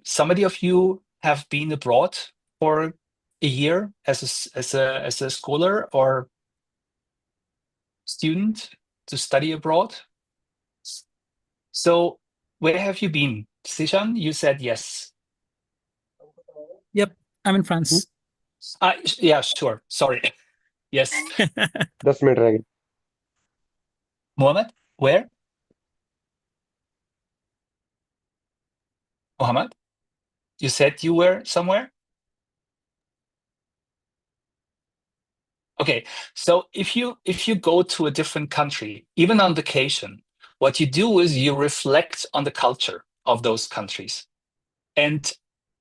Somebody of you have been abroad for a year as a scholar or student to study abroad. So where have you been? Sishan, you said yes. Yep, I'm in France. Yeah, sure. Sorry. Yes. That's my dragon. Mohammed, where? Mohammed, you said you were somewhere? Okay, so if you go to a different country, even on vacation, what you do is you reflect on the culture of those countries. And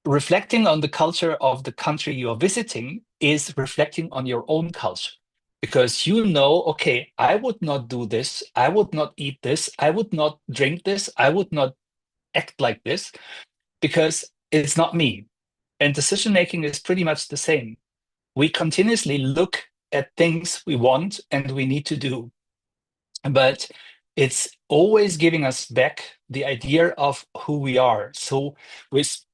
reflecting on the culture of the country you are visiting is reflecting on your own culture. Because you know, okay, I would not do this, I would not eat this, I would not drink this, I would not act like this, because it's not me. And decision making is pretty much the same. We continuously look at things we want and we need to do. But it's always giving us back the idea of who we are. So with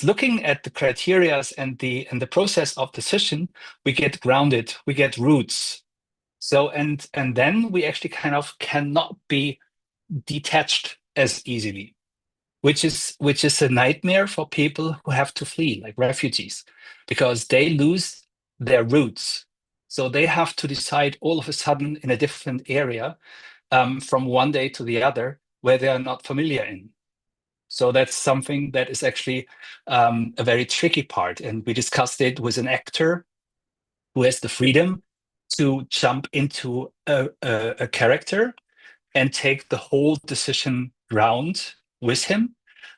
looking at the criteria and the process of decision, we get grounded, we get roots. So and then we actually kind of cannot be detached as easily, which is a nightmare for people who have to flee, like refugees, because they lose their roots. So they have to decide all of a sudden in a different area from one day to the other where they are not familiar in. So that's something that is actually a very tricky part. And we discussed it with an actor who has the freedom to jump into a character and take the whole decision round with him,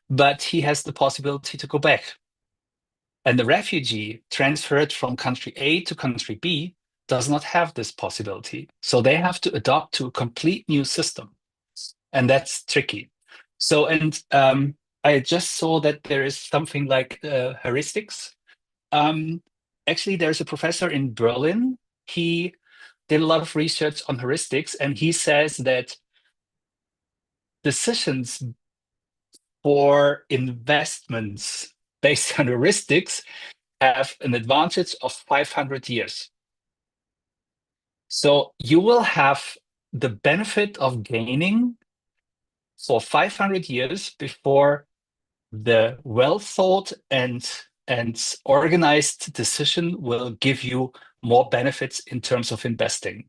but he has the possibility to go back. And the refugee transferred from country A to country B does not have this possibility. So they have to adopt to a complete new system. And that's tricky. So, and I just saw that there is something like heuristics. Actually, there's a professor in Berlin. He did a lot of research on heuristics, and he says that decisions for investments based on heuristics have an advantage of 500 years. So you will have the benefit of gaining for 500 years before the well thought and organized decision will give you more benefits in terms of investing,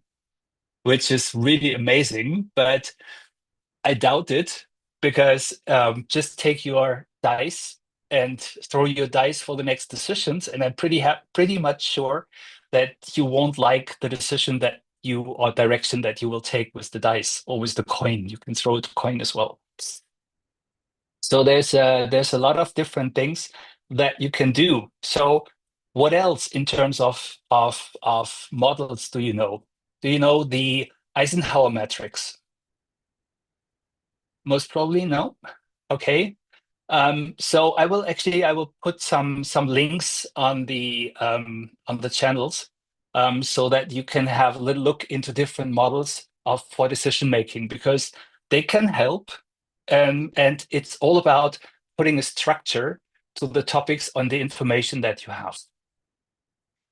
which is really amazing. But I doubt it, because just take your dice and throw your dice for the next decisions, and I'm pretty much sure that you won't like the decision that you or direction that you will take with the dice or with the coin. You can throw the coin as well. So there's a lot of different things that you can do. So what else in terms of models do you know? Do you know the Eisenhower matrix? Most probably no. Okay. So I will put some links on the channels, so that you can have a little look into different models for decision making, because they can help, and it's all about putting a structure to the topics on the information that you have.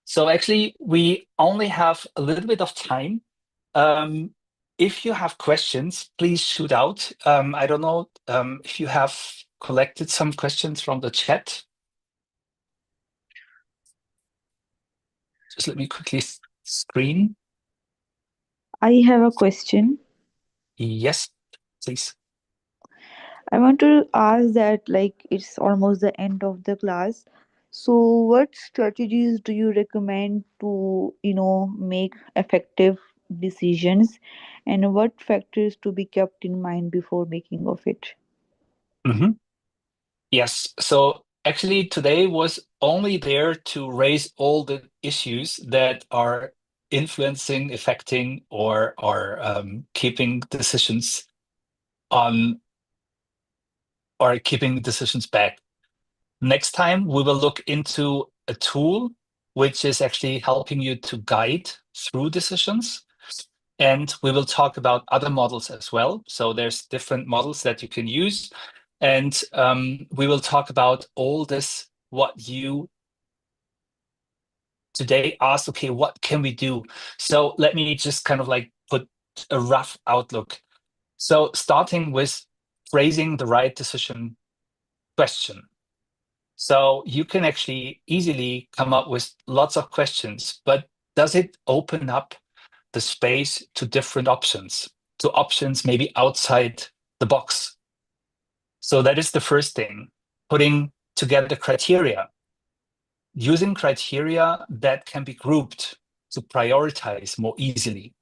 So actually, we only have a little bit of time. If you have questions, please shoot out. I don't know if you have collected some questions from the chat. Just let me quickly screen. I have a question. Yes, please. I want to ask that, like, it's almost the end of the class. So, what strategies do you recommend to, make effective decisions, and what factors to be kept in mind before making of it? Yes. So actually, today was only there to raise all the issues that are influencing, affecting, or keeping decisions on, or keeping decisions back. Next time, we will look into a tool which is actually helping you to guide through decisions. And we will talk about other models as well. So there's different models that you can use. And we will talk about all this, what you today asked, okay, what can we do? So let me just kind of like put a rough outlook. So starting with phrasing the right decision question. So you can actually easily come up with lots of questions, but does it open up the space to different options, to options maybe outside the box? So that is the first thing, putting together criteria, using criteria that can be grouped to prioritize more easily.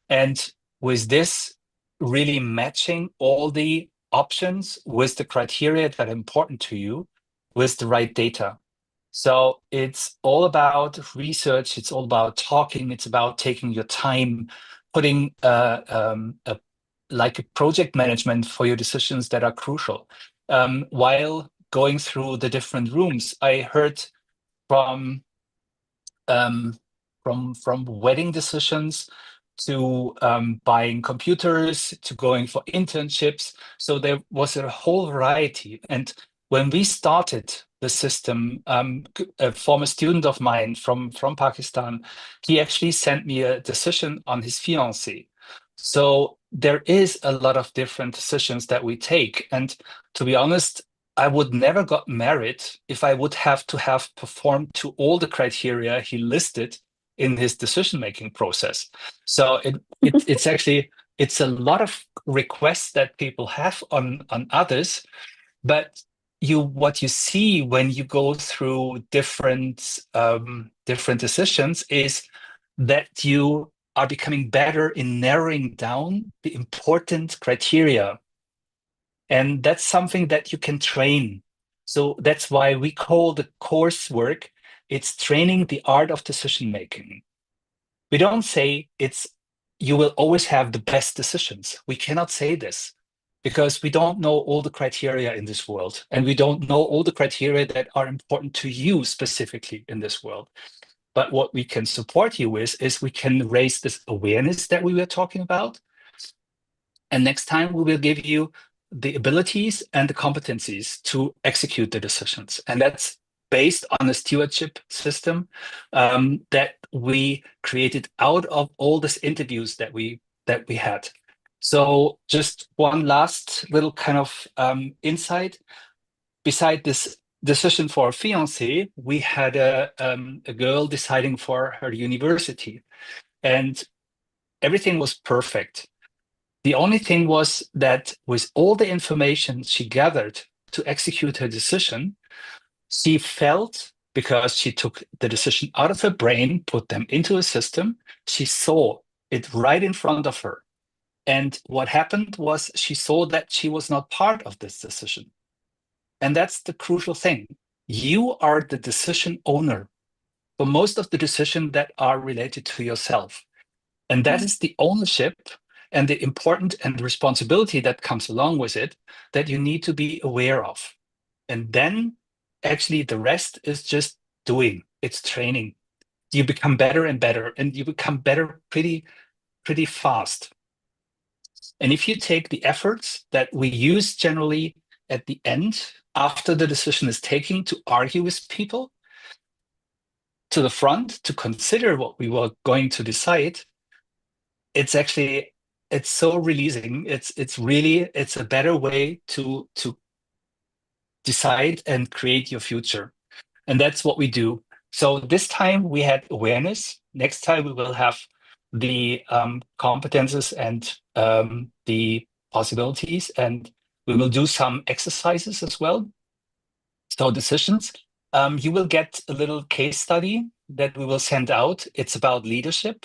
And with this, really matching all the options with the criteria that are important to you with the right data. So it's all about research, it's all about talking, it's about taking your time, putting like a project management for your decisions that are crucial. While going through the different rooms, I heard from wedding decisions to buying computers, to going for internships. So there was a whole variety. And when we started the system, a former student of mine from Pakistan, he actually sent me a decision on his fiancée. So there is a lot of different decisions that we take. And to be honest, I would never got married if I would have to have performed to all the criteria he listed in his decision-making process. So it's actually, it's a lot of requests that people have on others, but what you see when you go through different decisions is that you are becoming better in narrowing down the important criteria. And that's something that you can train. So that's why we call the coursework, it's training the art of decision making. We don't say you will always have the best decisions. We cannot say this because we don't know all the criteria in this world, and we don't know all the criteria that are important to you specifically in this world. But what we can support you with is we can raise this awareness that we were talking about. And next time we will give you the abilities and the competencies to execute the decisions. And that's based on a stewardship system that we created out of all these interviews that we had. So just one last little kind of insight. Beside this decision for a fiancé, we had a girl deciding for her university, and everything was perfect. The only thing was that with all the information she gathered to execute her decision, she felt, because she took the decision out of her brain, put them into a system, she saw it right in front of her. And what happened was she saw that she was not part of this decision. And that's the crucial thing. You are the decision owner for most of the decisions that are related to yourself. And that is the ownership and the important and the responsibility that comes along with it that you need to be aware of. And then actually the rest is just doing, it's training. You become better and better, and you become better pretty fast. And if you take the efforts that we use generally at the end, after the decision is taken, to argue with people, to the front, to consider what we were going to decide, it's so releasing. It's a better way to decide and create your future. And that's what we do. So this time we had awareness. Next time we will have the competences and the possibilities, and we will do some exercises as well. So decisions. You will get a little case study that we will send out. It's about leadership.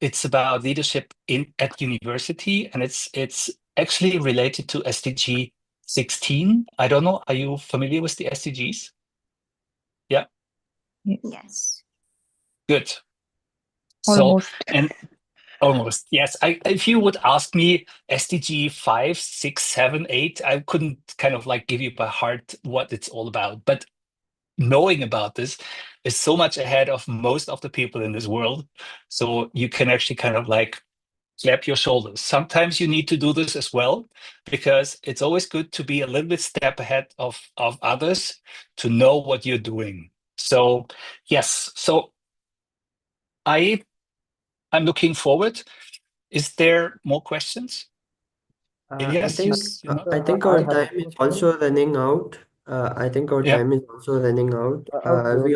It's about leadership at university, and it's actually related to SDG 16. I don't know. Are you familiar with the SDGs? Yeah. Yes. Good. So, Almost. and almost, yes. If you would ask me SDG 5, 6, 7, 8, I couldn't kind of like give you by heart what it's all about. But knowing about this is so much ahead of most of the people in this world. So you can actually kind of like clap your shoulders. Sometimes you need to do this as well, because it's always good to be a little bit step ahead of others, to know what you're doing. So yes, so I'm looking forward. Is there more questions? I Elias, think you know? I think our time is also running out. I think our Yeah. time is also running out. Okay, We okay,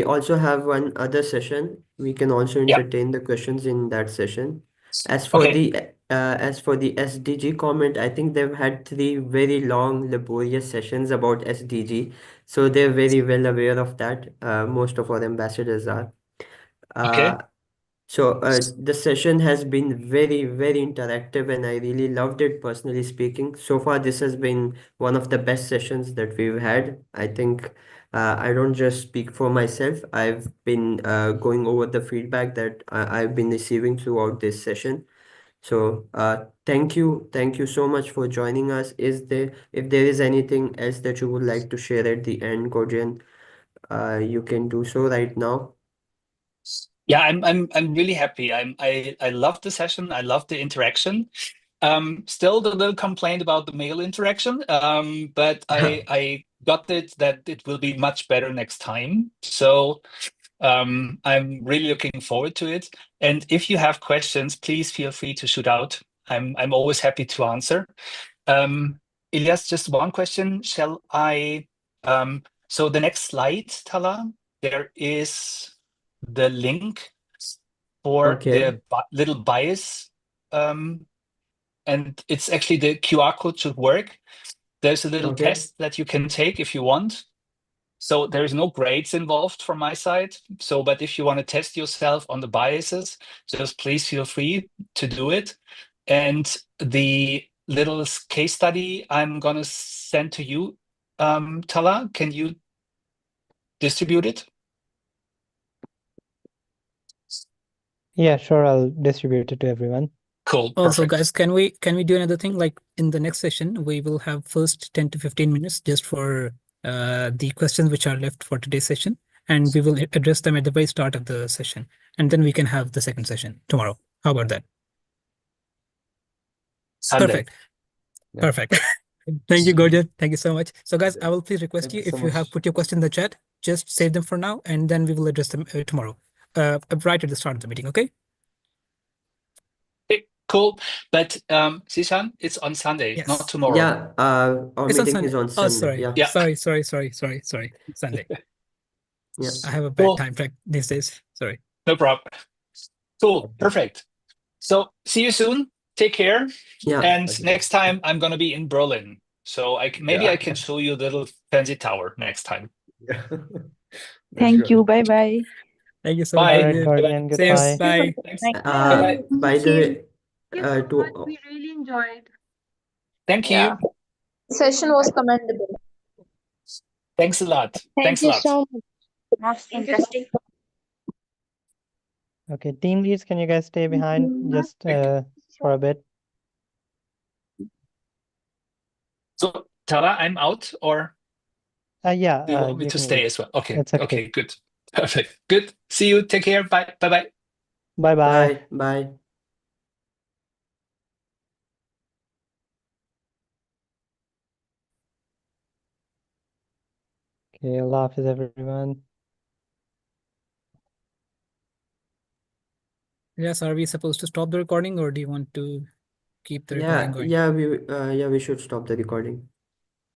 also okay. have one other session. We can also Yeah. entertain the questions in that session. As for Okay. the SDG comment, I think they've had 3 very long, laborious sessions about SDG, so they're very well aware of that. Most of our ambassadors are. Okay. So the session has been very, very interactive, and I really loved it, personally speaking. So far, this has been one of the best sessions that we've had. I think I don't just speak for myself. I've been going over the feedback that I've been receiving throughout this session. So thank you so much for joining us. If there is anything else that you would like to share at the end, Gordian, you can do so right now. Yeah, I'm really happy. I love the session. I love the interaction. Still the little complaint about the mail interaction. But I got it that it will be much better next time. So I'm really looking forward to it. And if you have questions, please feel free to shoot out. I'm always happy to answer. Elias, just one question. Shall I? So the next slide, Tala, there is the link for Okay. the little bias, and it's actually the QR code should work. There's a little Okay. test that you can take if you want. So there is no grades involved from my side. So, but if you want to test yourself on the biases, just please feel free to do it. And the little case study I'm gonna send to you, Tala, can you distribute it? Yeah, sure. I'll distribute it to everyone. Cool. Also, Perfect. guys, can we do another thing? Like in the next session, we will have first 10 to 15 minutes just for the questions which are left for today's session, and we will address them at the very start of the session, and then we can have the second session tomorrow. How about that? Sunday. Perfect. Yeah. Perfect. Thank you, Gordian. Thank you so much. So, guys, I will please request Thank you, you so if you have much. put your question in the chat, just save them for now, and then we will address them tomorrow, right at the start of the meeting. Okay? Okay, cool. But Sishan, it's on Sunday, Yes. not tomorrow. Yeah, our It's on meeting Sunday. is on Oh, Sunday. sorry. Yeah. Yeah. Sorry. Sunday. Yeah. I have a bad Cool. time track these days. Sorry. No problem. Cool. Perfect. So see you soon. Take care. Yeah. And Okay. next time I'm gonna be in Berlin. So maybe Yeah. I can show you a little fancy tower next time. Yeah. That's Thank good. you. Bye bye. Thank you so much, Bye. All right, Gordian. Guardian, See you. goodbye. Bye. Thanks. Thank Bye-bye. you. By the way, Thank you so much. to We really enjoyed. Thank Yeah. you. Session was commendable. Thanks a lot. Thank Thanks a you lot. so much. Most interesting. Okay, team leads, can you guys stay behind just for a bit? So Tara, I'm out, or Yeah, do you want me you to can stay leave. as well? Okay, It's okay. okay, good. Perfect. Good. See you. Take care. Bye. Bye-bye. Bye-bye. Bye. Okay, Allah Hafiz, everyone. Yes, are we supposed to stop the recording or do you want to keep the recording going? Yeah, we should stop the recording.